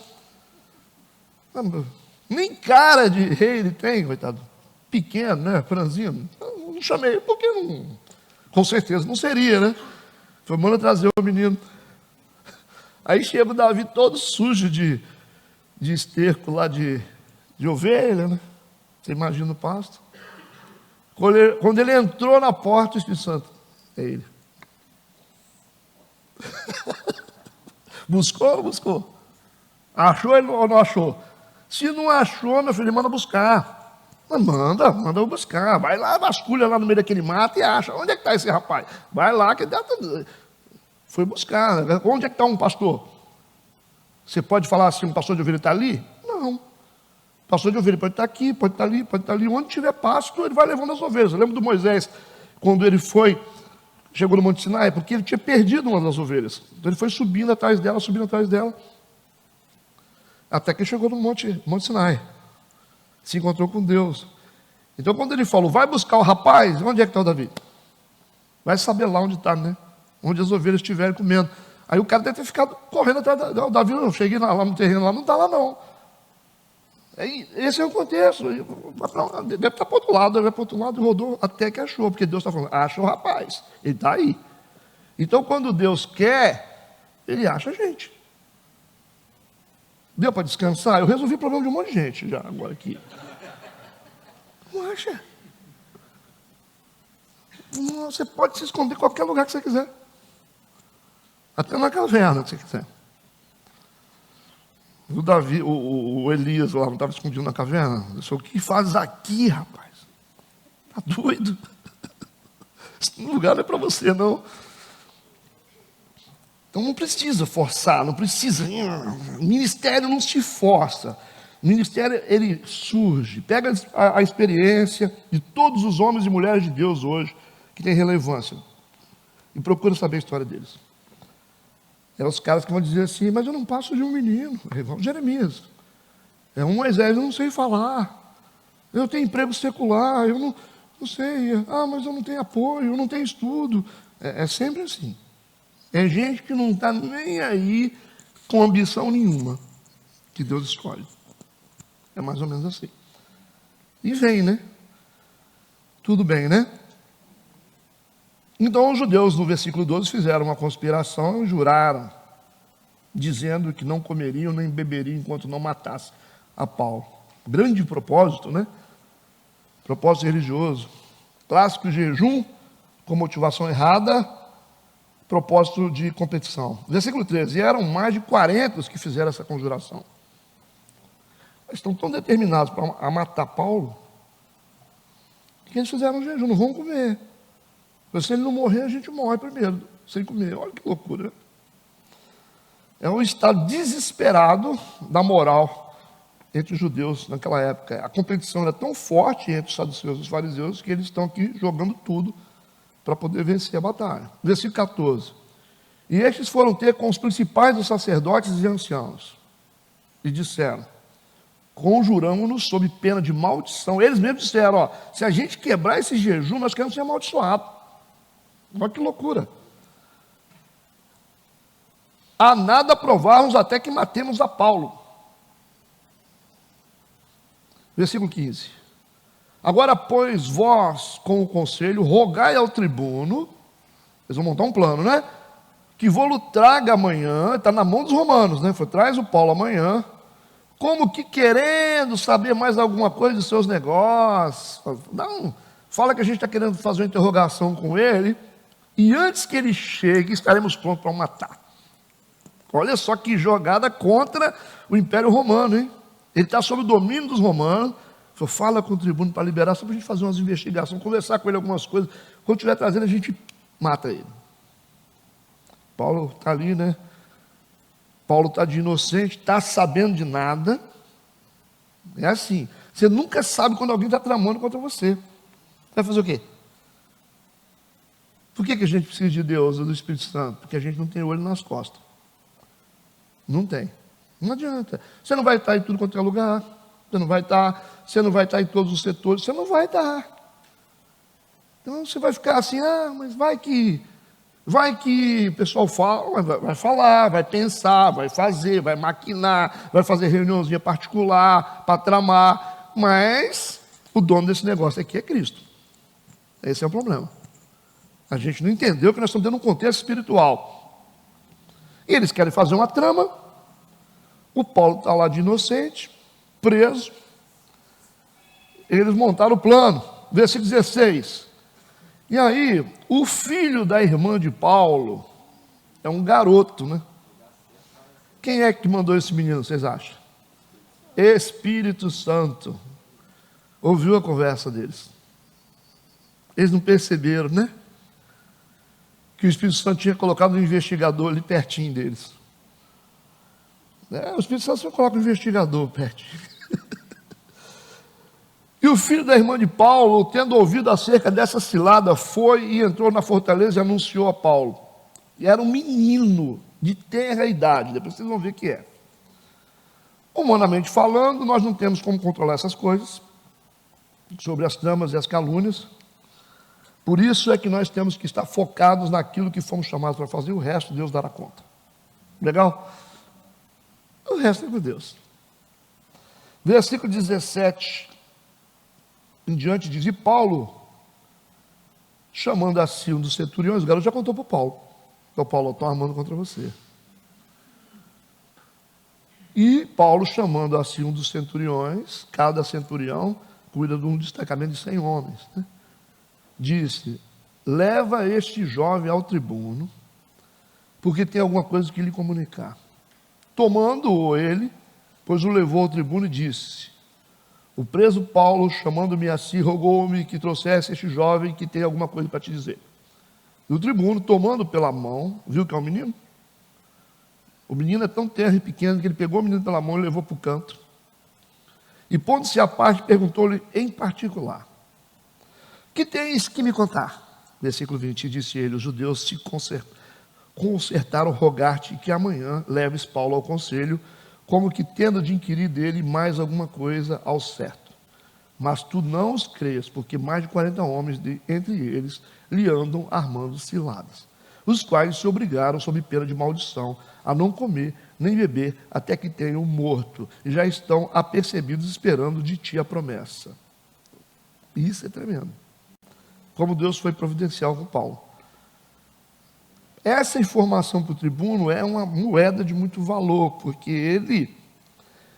Nem cara de rei ele tem, coitado. Pequeno, né, franzino. Não chamei, porque não... Com certeza não seria, né? Foi mandar trazer o menino. Aí chega o Davi todo sujo de esterco lá de ovelha, né? Você imagina o pasto. Quando ele entrou na porta, o Espírito Santo, é ele. Buscou ou não buscou? Achou ou não achou? Se não achou, meu filho, ele manda buscar. Mas manda eu buscar. Vai lá, vasculha lá no meio daquele mato e acha. Onde é que está esse rapaz? Vai lá que dá tudo. Foi buscar. Onde é que está um pastor? Você pode falar assim, um pastor de ovelha está ali? Não. O pastor de ovelha pode estar aqui, pode estar ali, pode estar ali. Onde tiver pasto, ele vai levando as ovelhas. Eu lembro do Moisés, quando ele chegou no Monte Sinai, porque ele tinha perdido uma das ovelhas. Então ele foi subindo atrás dela, até que chegou no Monte Sinai. Se encontrou com Deus. Então quando ele falou, vai buscar o rapaz, onde é que está o Davi? Vai saber lá onde está, né? Onde as ovelhas estiverem comendo. Aí o cara deve ter ficado correndo atrás do Davi. Eu cheguei lá no terreno, lá não está lá não. Esse é o contexto. Deve estar para o outro lado, e rodou até que achou, porque Deus está falando, acha o rapaz, ele está aí. Então quando Deus quer, ele acha a gente. Deu para descansar? Eu resolvi o problema de um monte de gente já agora aqui. Não acha? Você pode se esconder em qualquer lugar que você quiser. Até na caverna que você quiser. O Davi, o Elias lá não estava escondido na caverna? Eu disse, o que fazes aqui, rapaz? Está doido? Esse lugar não é para você, não. Então não precisa forçar, não precisa. O ministério não se força. O ministério, ele surge. Pega a experiência de todos os homens e mulheres de Deus hoje, que tem relevância, e procura saber a história deles. É os caras que vão dizer assim, mas eu não passo de um menino. Jeremias. É um Moisés, eu não sei falar. Eu tenho emprego secular, eu não sei. Mas eu não tenho apoio, eu não tenho estudo. É sempre assim. É gente que não está nem aí com ambição nenhuma, que Deus escolhe. É mais ou menos assim. E vem, né? Tudo bem, né? Então os judeus, no versículo 12, fizeram uma conspiração e juraram, dizendo que não comeriam nem beberiam enquanto não matasse a Paulo. Grande propósito, né? Propósito religioso. Clássico jejum, com motivação errada, propósito de competição. Versículo 13, e eram mais de 40 os que fizeram essa conjuração. Eles estão tão determinados a matar Paulo, que eles fizeram um jejum, não vão comer. Se ele não morrer, a gente morre primeiro, sem comer. Olha que loucura, né? É um estado desesperado da moral entre os judeus naquela época. A competição era tão forte entre os saduceus e os fariseus que eles estão aqui jogando tudo para poder vencer a batalha. Versículo 14. E estes foram ter com os principais dos sacerdotes e anciãos, e disseram, conjuramos-nos sob pena de maldição. Eles mesmos disseram, se a gente quebrar esse jejum, nós queremos ser amaldiçoados. Olha que loucura. A nada provarmos até que matemos a Paulo. Versículo 15. Agora, pois, vós, com o conselho, rogai ao tribuno, eles vão montar um plano, né? Que vou-lo traga amanhã, está na mão dos romanos, né? Traz o Paulo amanhã, como que querendo saber mais alguma coisa dos seus negócios. Não, fala que a gente está querendo fazer uma interrogação com ele, e antes que ele chegue, estaremos prontos para o matar. Olha só que jogada contra o Império Romano, hein? Ele está sob o domínio dos romanos. Fala com o tribuno para liberar, só para a gente fazer umas investigações, conversar com ele algumas coisas. Quando estiver trazendo, a gente mata ele. Paulo está ali, né? Paulo está de inocente, está sabendo de nada. É assim. Você nunca sabe quando alguém está tramando contra você. Vai fazer o quê? Por que a gente precisa de Deus ou do Espírito Santo? Porque a gente não tem olho nas costas. Não tem. Não adianta. Você não vai estar em tudo quanto é lugar. Você não vai estar em todos os setores. Você não vai estar. Então você vai ficar assim, mas vai que o pessoal fala, vai falar, vai pensar, vai fazer, vai maquinar, vai fazer reuniãozinha particular para tramar. Mas o dono desse negócio aqui é Cristo. Esse é o problema. A gente não entendeu que nós estamos dentro de um contexto espiritual. E eles querem fazer uma trama. O Paulo está lá de inocente, preso. Eles montaram o plano. Versículo 16. E aí, o filho da irmã de Paulo é um garoto, né? Quem é que mandou esse menino, vocês acham? Espírito Santo. ouviu a conversa deles. Eles não perceberam, né? Que o Espírito Santo tinha colocado um investigador ali pertinho deles. O Espírito Santo só coloca um investigador pertinho. E o filho da irmã de Paulo, tendo ouvido acerca dessa cilada, foi e entrou na fortaleza e anunciou a Paulo. E era um menino de tenra idade, depois vocês vão ver que é. Humanamente falando, nós não temos como controlar essas coisas, sobre as tramas e as calúnias. Por isso é que nós temos que estar focados naquilo que fomos chamados para fazer, o resto Deus dará conta. Legal? O resto é com Deus. Versículo 17 em diante diz: e Paulo, chamando a si um dos centuriões, o garoto já contou para o Paulo. Então, Paulo, eu estou armando contra você. E Paulo, chamando a si um dos centuriões, cada centurião cuida de um destacamento de 100 homens, né? Disse: leva este jovem ao tribuno, porque tem alguma coisa que lhe comunicar. Tomando-o ele, pois o levou ao tribuno e disse: o preso Paulo, chamando-me a si, rogou-me que trouxesse este jovem que tem alguma coisa para te dizer. E o tribuno, tomando pela mão, viu que é um menino? O menino é tão terno e pequeno que ele pegou o menino pela mão e levou para o canto. E pondo-se à parte, perguntou-lhe em particular: que tens que me contar? Versículo 20, disse ele: os judeus se concertaram rogar-te que amanhã leves Paulo ao conselho, como que tendo de inquirir dele mais alguma coisa ao certo. Mas tu não os creias, porque mais de 40 homens entre eles lhe andam armando ciladas, os quais se obrigaram, sob pena de maldição, a não comer nem beber até que tenham morto, e já estão apercebidos esperando de ti a promessa. Isso é tremendo. Como Deus foi providencial com Paulo. Essa informação para o tribuno é uma moeda de muito valor, porque ele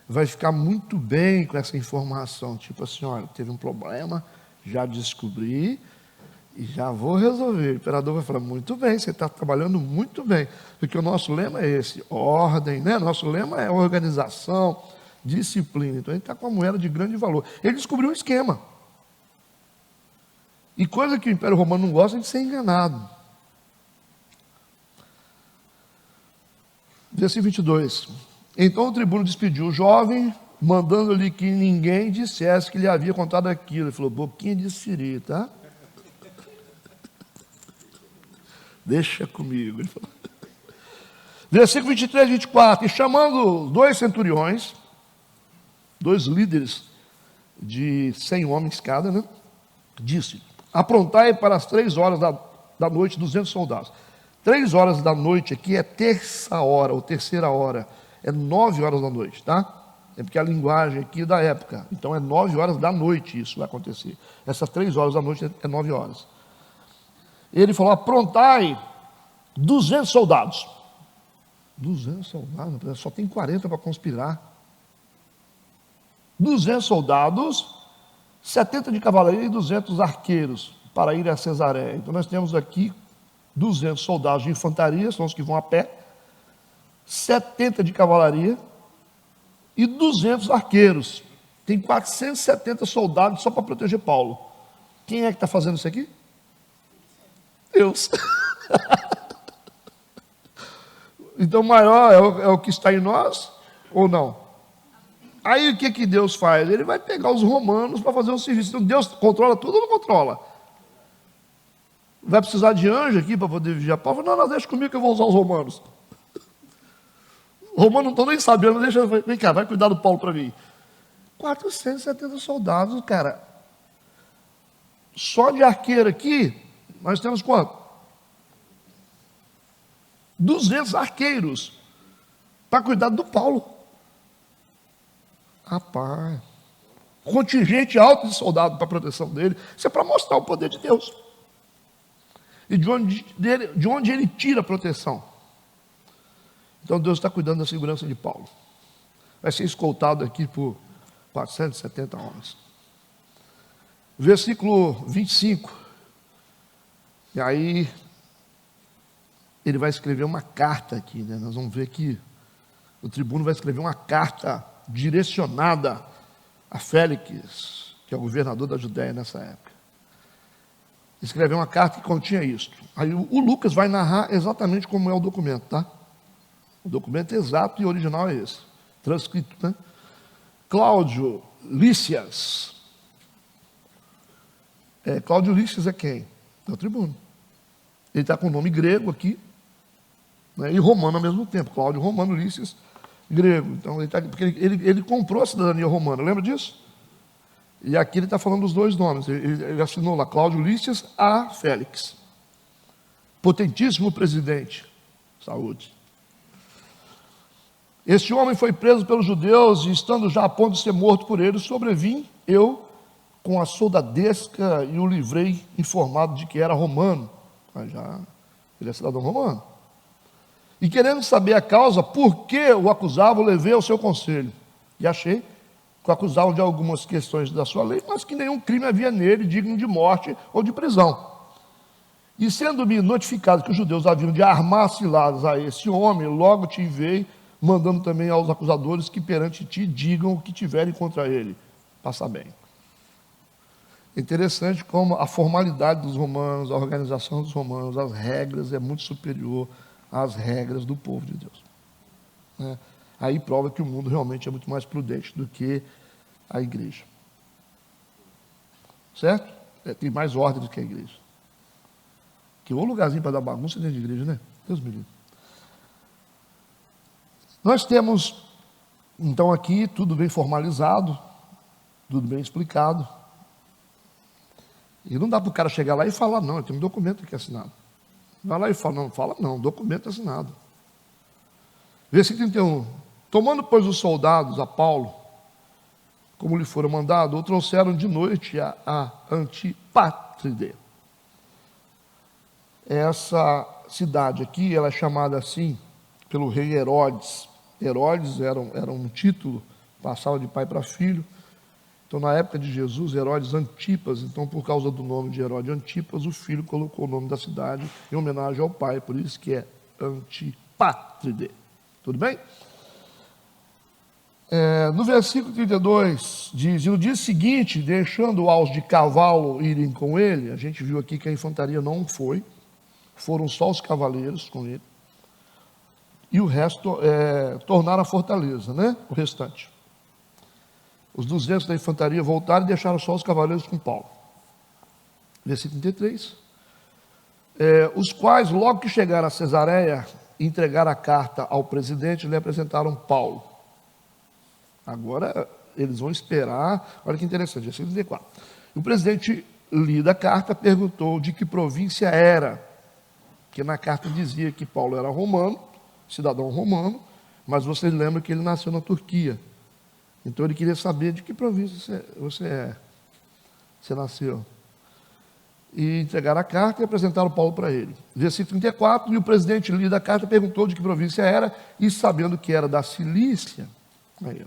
vai ficar muito bem com essa informação. Tipo assim, olha, teve um problema, já descobri e já vou resolver. O imperador vai falar: muito bem, você está trabalhando muito bem, porque o nosso lema é esse, ordem, né? Nosso lema é organização, disciplina. Então ele está com uma moeda de grande valor. Ele descobriu um esquema. E coisa que o Império Romano não gosta é de ser enganado. Versículo 22. Então o tribuno despediu o jovem, mandando-lhe que ninguém dissesse que lhe havia contado aquilo. Ele falou: boquinha de siri, tá? Deixa comigo. Ele falou. Versículo 23 e 24. E chamando 2 centuriões, 2 líderes de 100 homens cada, né? Disse: aprontai para as 3 horas da noite 200 soldados. 3 horas da noite aqui é terça hora, ou terceira hora, é 9 horas da noite, tá? É porque a linguagem aqui da época, então é 9 horas da noite isso vai acontecer. Essas 3 horas da noite é 9 horas. Ele falou: aprontai 200 soldados. 200 soldados, só tem 40 para conspirar. 200 soldados, 70 de cavalaria e 200 arqueiros para ir a Cesareia. Então nós temos aqui 200 soldados de infantaria, são os que vão a pé, 70 de cavalaria e 200 arqueiros. Tem 470 soldados só para proteger Paulo. Quem é que está fazendo isso aqui? Deus. Então maior é o que está em nós ou não? Aí o que Deus faz? Ele vai pegar os romanos para fazer um serviço. Então Deus controla tudo ou não controla? Vai precisar de anjo aqui para poder vigiar Paulo? Não, deixa comigo que eu vou usar os romanos. Os romanos não estão nem sabendo, vem cá, vai cuidar do Paulo para mim. 470 soldados, cara. Só de arqueiro aqui, nós temos quanto? 200 arqueiros para cuidar do Paulo. Rapaz, contingente alto de soldado para a proteção dele. Isso é para mostrar o poder de Deus. E de onde ele tira a proteção. Então Deus está cuidando da segurança de Paulo. Vai ser escoltado aqui por 470 homens. Versículo 25. E aí ele vai escrever uma carta aqui, né? Nós vamos ver que o tribuno vai escrever uma carta direcionada a Félix, que é o governador da Judéia nessa época, escreveu uma carta que continha isto. Aí o Lucas vai narrar exatamente como é o documento, tá? O documento exato e original é esse, transcrito, né? Cláudio Lícias. Cláudio Lícias é quem? É o tribuno. Ele está com o nome grego aqui, né, e romano ao mesmo tempo. Cláudio romano, Lícias grego. Então, porque ele comprou a cidadania romana, lembra disso? E aqui ele está falando dos dois nomes. Ele assinou lá, Cláudio Lícias a Félix. Potentíssimo presidente. Saúde. Este homem foi preso pelos judeus e, estando já a ponto de ser morto por eles, sobrevim eu com a soldadesca e o livrei informado de que era romano. Mas já ele é cidadão romano. E querendo saber a causa, por que o acusava, o levei ao seu conselho. E achei que o acusavam de algumas questões da sua lei, mas que nenhum crime havia nele digno de morte ou de prisão. E sendo-me notificado que os judeus haviam de armar ciladas a esse homem, logo te enviei, mandando também aos acusadores que perante ti digam o que tiverem contra ele. Passa bem. Interessante como a formalidade dos romanos, a organização dos romanos, as regras é muito superior às regras do povo de Deus. Aí prova que o mundo realmente é muito mais prudente do que a igreja. Certo? Tem mais ordem do que a igreja. Que o lugarzinho para dar bagunça dentro de igreja, né? Deus me livre. Nós temos, então, aqui tudo bem formalizado, tudo bem explicado. E não dá para o cara chegar lá e falar, não, eu tenho um documento aqui assinado. Vai lá e fala, não, documento assinado. Versículo 31. Tomando, pois, os soldados a Paulo, como lhe fora mandado, o trouxeram de noite a Antipátride. Essa cidade aqui, ela é chamada assim pelo rei Herodes. Herodes era um título, passava de pai para filho. Então, na época de Jesus, Herodes Antipas, então, por causa do nome de Herodes Antipas, o filho colocou o nome da cidade em homenagem ao pai, por isso que é Antipátride. Tudo bem? No versículo 32, diz, e no dia seguinte, deixando aos de cavalo irem com ele, a gente viu aqui que a infantaria não foi, foram só os cavaleiros com ele, e o resto tornaram a fortaleza, né? O restante. Os 200 da infantaria voltaram e deixaram só os cavaleiros com Paulo. Versículo 33. Os quais, logo que chegaram a Cesareia, entregaram a carta ao presidente e lhe apresentaram Paulo. Agora, eles vão esperar. Olha que interessante, versículo 34. O presidente, lida a carta, perguntou de que província era. Porque na carta dizia que Paulo era romano, cidadão romano, mas vocês lembram que ele nasceu na Turquia. Então ele queria saber de que província você nasceu. E entregaram a carta e apresentaram Paulo para ele. Versículo 34, e o presidente lida a carta, perguntou de que província era, e sabendo que era da Cilícia, aí,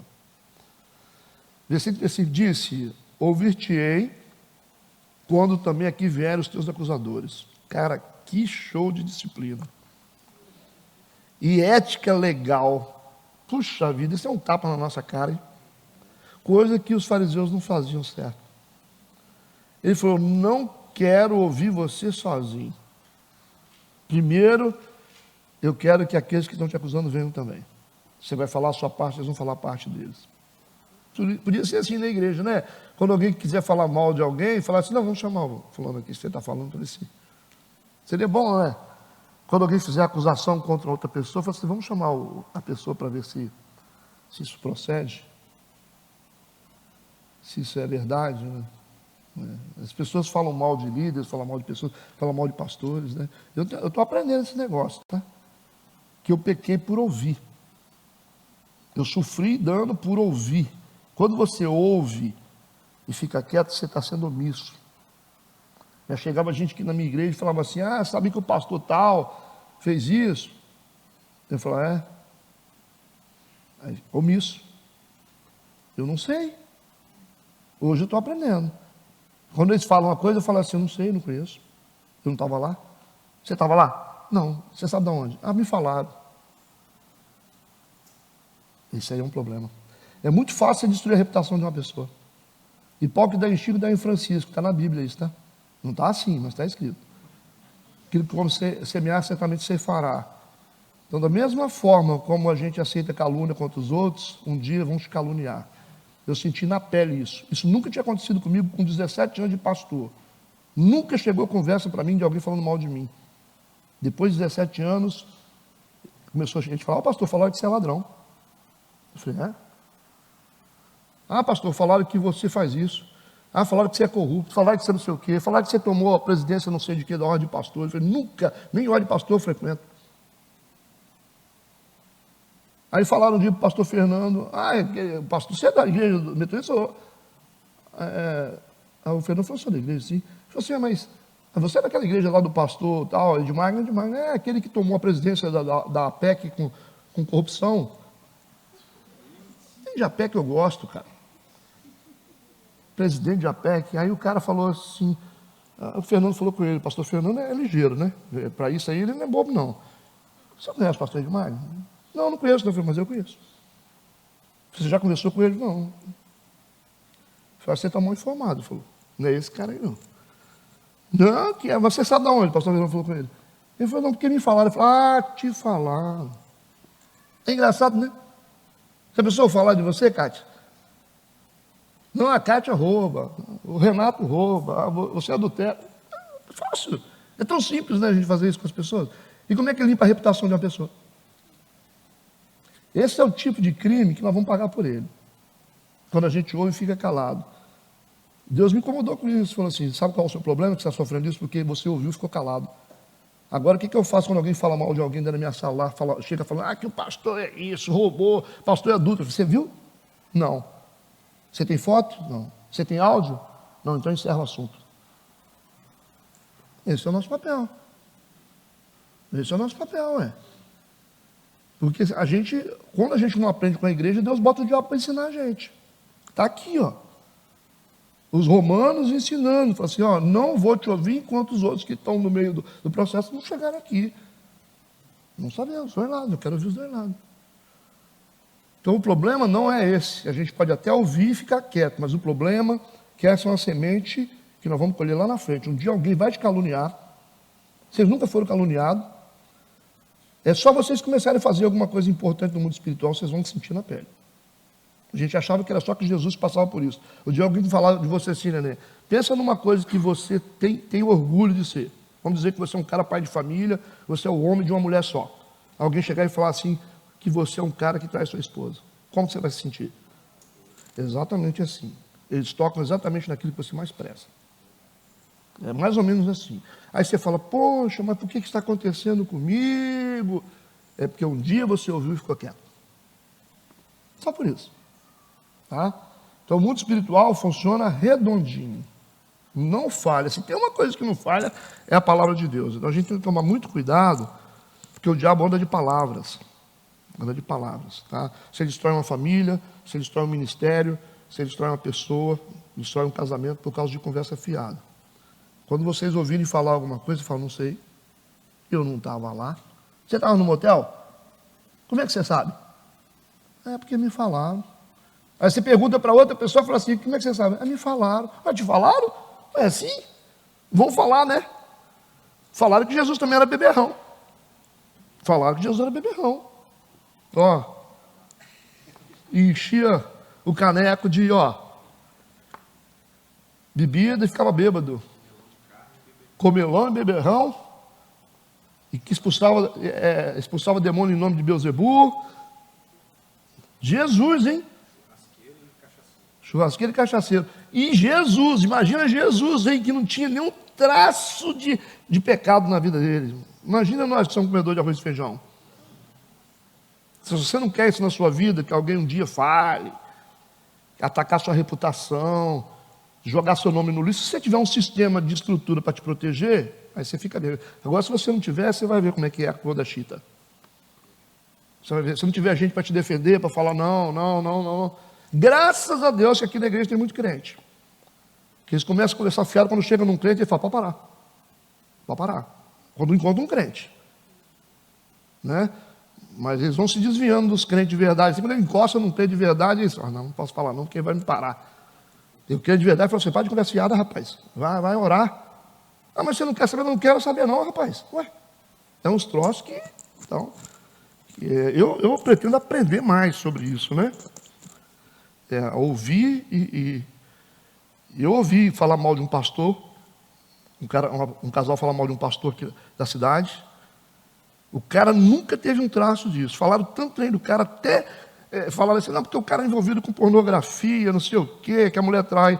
versículo 35, disse, ouvir-te-ei, quando também aqui vierem os teus acusadores. Cara, que show de disciplina. E ética legal. Puxa vida, isso é um tapa na nossa cara, hein? Coisa que os fariseus não faziam certo. Ele falou, não quero ouvir você sozinho. Primeiro, eu quero que aqueles que estão te acusando venham também. Você vai falar a sua parte, eles vão falar a parte deles. Podia ser assim na igreja, né? Quando alguém quiser falar mal de alguém, falar assim, não, vamos chamar o fulano aqui, você está falando para ele sim. Seria bom, né? Quando alguém fizer acusação contra outra pessoa, fala assim, vamos chamar a pessoa para ver se isso procede. Se isso é verdade, né? As pessoas falam mal de líderes, falam mal de pessoas, falam mal de pastores, né? Eu estou aprendendo esse negócio, tá? Que eu pequei por ouvir. Eu sofri dano por ouvir. Quando você ouve e fica quieto, você está sendo omisso. Já chegava gente aqui na minha igreja e falava assim, sabe que o pastor tal fez isso? Eu falava, Aí, omisso. Eu não sei. Hoje eu estou aprendendo. Quando eles falam uma coisa, eu falo assim, eu não sei, eu não conheço. Eu não estava lá. Você estava lá? Não. Você sabe de onde? Me falaram. Isso aí é um problema. É muito fácil destruir a reputação de uma pessoa. Hipócrita em Chico, dá em Francisco. Está na Bíblia isso, tá? Não está assim, mas está escrito. Aquilo que como semear, certamente ceifará. Então, da mesma forma como a gente aceita calúnia contra os outros, um dia vão te caluniar. Eu senti na pele isso. Isso nunca tinha acontecido comigo com 17 anos de pastor. Nunca chegou conversa para mim de alguém falando mal de mim. Depois de 17 anos, começou a gente falar, pastor, falaram que você é ladrão. Eu falei, é? Ah, pastor, falaram que você faz isso. Ah, falaram que você é corrupto, falaram que você não sei o quê, falaram que você tomou a presidência não sei de quê, da ordem de pastor. Eu falei, nunca, nem ordem de pastor eu frequento. Aí falaram um dia para o pastor Fernando, pastor, você é da igreja do Metodista? O Fernando falou, sou da igreja, sim. Ele falou assim, mas você é daquela igreja lá do pastor tal, de Magna, é aquele que tomou a presidência da APEC com corrupção. De APEC eu gosto, cara. Presidente de APEC. Aí o cara falou assim, o Fernando falou com ele, o pastor Fernando é ligeiro, né? Para isso aí ele não é bobo, não. Você não conhece o pastor Edmar? Não, não conheço, não, mas eu conheço. Você já conversou com ele? Não. Você está mal informado, falou. Não é esse cara aí, não. Não, que é, você sabe de onde? O pastor Fernando falou com ele. Ele falou, não, porque me falaram. Ele falou, te falaram. É engraçado, né? Se a pessoa falar de você, Kátia, não, a Kátia rouba, o Renato rouba, você adultera. É fácil. É tão simples, né, a gente fazer isso com as pessoas. E como é que limpa a reputação de uma pessoa? Esse é o tipo de crime que nós vamos pagar por ele. Quando a gente ouve e fica calado. Deus me incomodou com isso. Falou assim, sabe qual é o seu problema que você está sofrendo isso? Porque você ouviu e ficou calado. Agora, o que eu faço quando alguém fala mal de alguém dentro da minha sala, chega falando, que o pastor é isso, roubou, pastor é adulto. Você viu? Não. Você tem foto? Não. Você tem áudio? Não, então encerra o assunto. Esse é o nosso papel. Esse é o nosso papel, Porque quando a gente não aprende com a igreja, Deus bota o diabo para ensinar a gente. Está aqui, Os romanos ensinando, falam assim, não vou te ouvir enquanto os outros que estão no meio do processo não chegaram aqui. Não sabemos, sou errado, eu quero ouvir os dois lados. Então o problema não é esse, a gente pode até ouvir e ficar quieto, mas o problema é que essa é uma semente que nós vamos colher lá na frente. Um dia alguém vai te caluniar, vocês nunca foram caluniados, é só vocês começarem a fazer alguma coisa importante no mundo espiritual, vocês vão sentir na pele. A gente achava que era só que Jesus passava por isso. O dia alguém falava de você assim, Nenê, pensa numa coisa que você tem orgulho de ser. Vamos dizer que você é um cara pai de família, você é o homem de uma mulher só. Alguém chegar e falar assim, que você é um cara que traz sua esposa. Como você vai se sentir? Exatamente assim. Eles tocam exatamente naquilo que você mais preza. É mais ou menos assim. Aí você fala, poxa, mas por que está acontecendo comigo? É porque um dia você ouviu e ficou quieto. Só por isso. Tá? Então o mundo espiritual funciona redondinho. Não falha. Se tem uma coisa que não falha, é a palavra de Deus. Então a gente tem que tomar muito cuidado, porque o diabo anda de palavras. Anda de palavras. Tá? Se ele destrói uma família, se ele destrói um ministério, se ele destrói uma pessoa, destrói um casamento por causa de conversa fiada. Quando vocês ouvirem falar alguma coisa, você fala, não sei, eu não estava lá. Você estava no motel? Como é que você sabe? É porque me falaram. Aí você pergunta para outra pessoa e fala assim, como é que você sabe? Me falaram. Te falaram? É assim? Vão falar, né? Falaram que Jesus também era beberrão. Falaram que Jesus era beberrão. E enchia o caneco de, bebida e ficava bêbado. Comelão e beberrão. E que expulsava demônio em nome de Beelzebul. Jesus, hein? Churrasqueiro e cachaceiro. E Jesus, imagina Jesus, hein, que não tinha nenhum traço de pecado na vida dele. Imagina nós que somos comedores de arroz e feijão. Se você não quer isso na sua vida, que alguém um dia fale, atacar sua reputação, jogar seu nome no lixo, se você tiver um sistema de estrutura para te proteger, aí você fica bem. Agora, se você não tiver, você vai ver como é que é a cor da chita. Você vai ver, se não tiver gente para te defender, para falar não. Graças a Deus que aqui na igreja tem muito crente. Que eles começam a conversar fiado, quando chega num crente, ele fala, pode parar. Pode parar. Quando encontra um crente. Né? Mas eles vão se desviando dos crentes de verdade. Quando ele encosta num crente de verdade, eles falam, não posso falar não, porque ele vai me parar. Eu quero de verdade, falou, você pode conversa fiada, rapaz. Vai orar. Ah, mas você não quer saber? Não quero saber não, rapaz. Ué, é uns troços que... Então, eu pretendo aprender mais sobre isso, né? Ouvir e eu ouvi falar mal de um pastor, um casal falar mal de um pastor aqui da cidade. O cara nunca teve um traço disso. Falaram tanto trem do cara, até falaram assim, não, porque o cara é envolvido com pornografia, não sei o quê, que a mulher trai.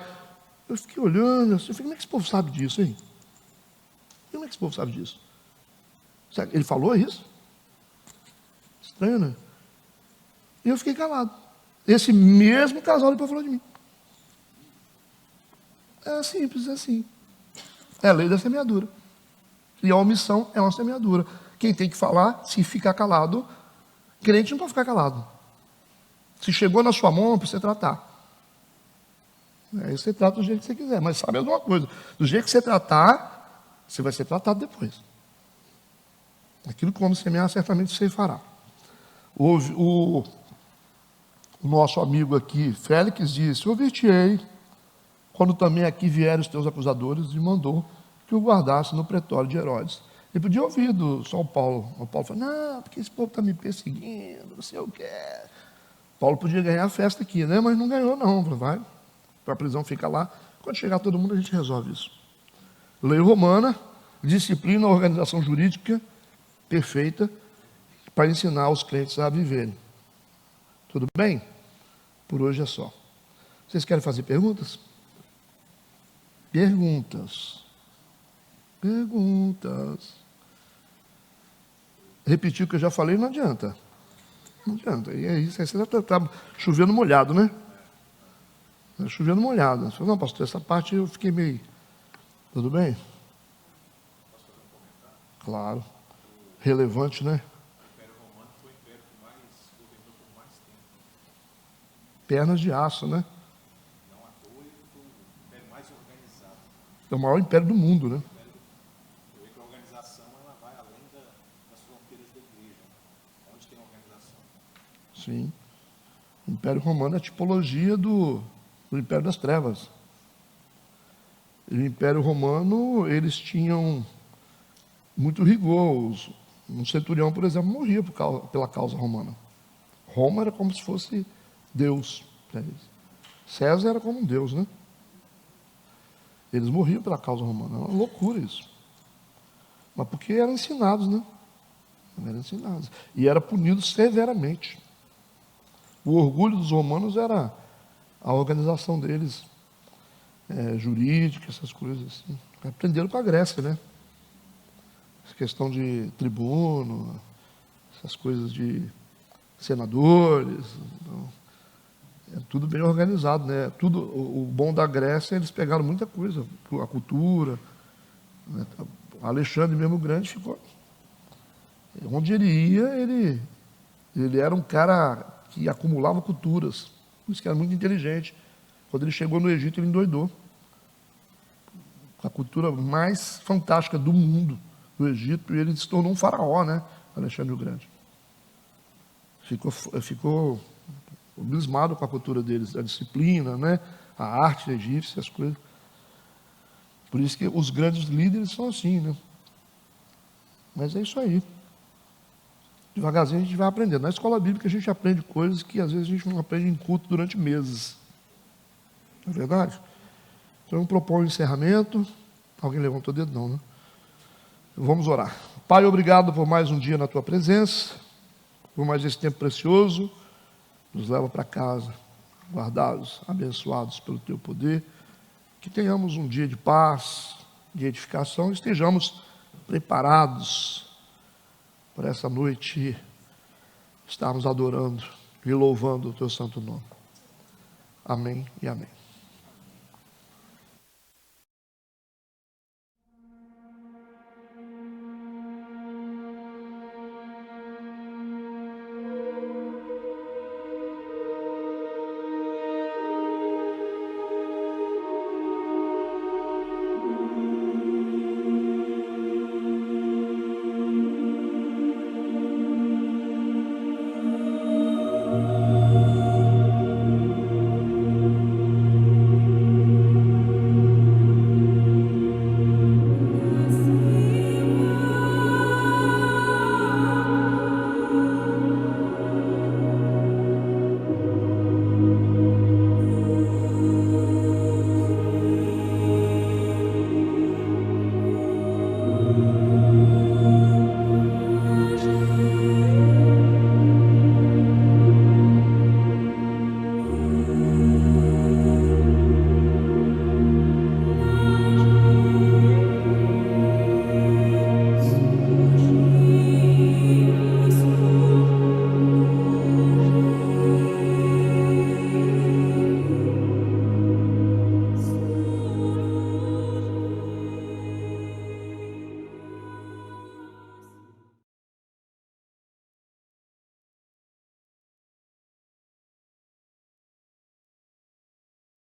Eu fiquei olhando assim, eu falei, como é que esse povo sabe disso, hein? Como é que esse povo sabe disso? Ele falou isso? Estranho, né? E eu fiquei calado. Esse mesmo casal depois falou de mim. É simples, é assim. É a lei da semeadura. E a omissão é uma semeadura. Quem tem que falar, se ficar calado, crente não pode ficar calado. Se chegou na sua mão, para você tratar. Aí você trata do jeito que você quiser. Mas sabe alguma coisa? Do jeito que você tratar, você vai ser tratado depois. Aquilo que o homem semear, certamente você fará. O nosso amigo aqui, Félix, disse, ouvir-te-ei, quando também aqui vieram os teus acusadores, e mandou que o guardasse no pretório de Herodes. Ele podia ouvir do São Paulo. O Paulo falou, não, porque esse povo está me perseguindo, não sei o que. Paulo podia ganhar a festa aqui, né? Mas não ganhou, não. Vai para a prisão, fica lá. Quando chegar todo mundo, a gente resolve isso. Lei romana, disciplina, organização jurídica perfeita para ensinar os crentes a viverem. Tudo bem? Por hoje é só. Vocês querem fazer perguntas? Perguntas. Repetir o que eu já falei não adianta. Não adianta. E é isso. Aí você está chovendo molhado, né? Está chovendo molhado. Você falou, não, pastor, essa parte eu fiquei meio... Tudo bem? Claro. Relevante, né? O Império Romano foi o império que mais governou por mais tempo. Pernas de aço, né? Não à toa, ele foi o império mais organizado. É o maior império do mundo, né? Eu vejo que a organização ela vai além das fronteiras da igreja. Onde tem organização? Sim. O Império Romano é a tipologia do Império das Trevas. E o Império Romano, eles tinham muito rigor. Um centurião, por exemplo, morria pela causa romana. Roma era como se fosse Deus para eles. César era como um Deus, né? Eles morriam pela causa romana. É uma loucura isso. Mas porque eram ensinados, né? Eram ensinados. E era punido severamente. O orgulho dos romanos era a organização deles, jurídica, essas coisas assim. Aprenderam com a Grécia, né? Essa questão de tribuno, essas coisas de senadores. Então, é tudo bem organizado, né? Tudo, o bom da Grécia, eles pegaram muita coisa, a cultura. Né? Alexandre mesmo Grande ficou. Onde ele ia, ele era um cara que acumulava culturas. Por isso que era muito inteligente. Quando ele chegou no Egito, ele endoidou. A cultura mais fantástica do mundo, do Egito, e ele se tornou um faraó, né? Alexandre o Grande. Ficou abismado com a cultura deles, a disciplina, né? A arte egípcia, as coisas. Por isso que os grandes líderes são assim, né? Mas é isso aí. Devagarzinho a gente vai aprendendo. Na escola bíblica a gente aprende coisas que às vezes a gente não aprende em culto durante meses. Não é verdade? Então eu proponho um encerramento. Alguém levantou o dedo? Não, né? Vamos orar. Pai, obrigado por mais um dia na tua presença, por mais esse tempo precioso. Nos leva para casa, guardados, abençoados pelo teu poder. Que tenhamos um dia de paz, de edificação, estejamos preparados para essa noite estarmos adorando e louvando o teu santo nome. Amém e amém.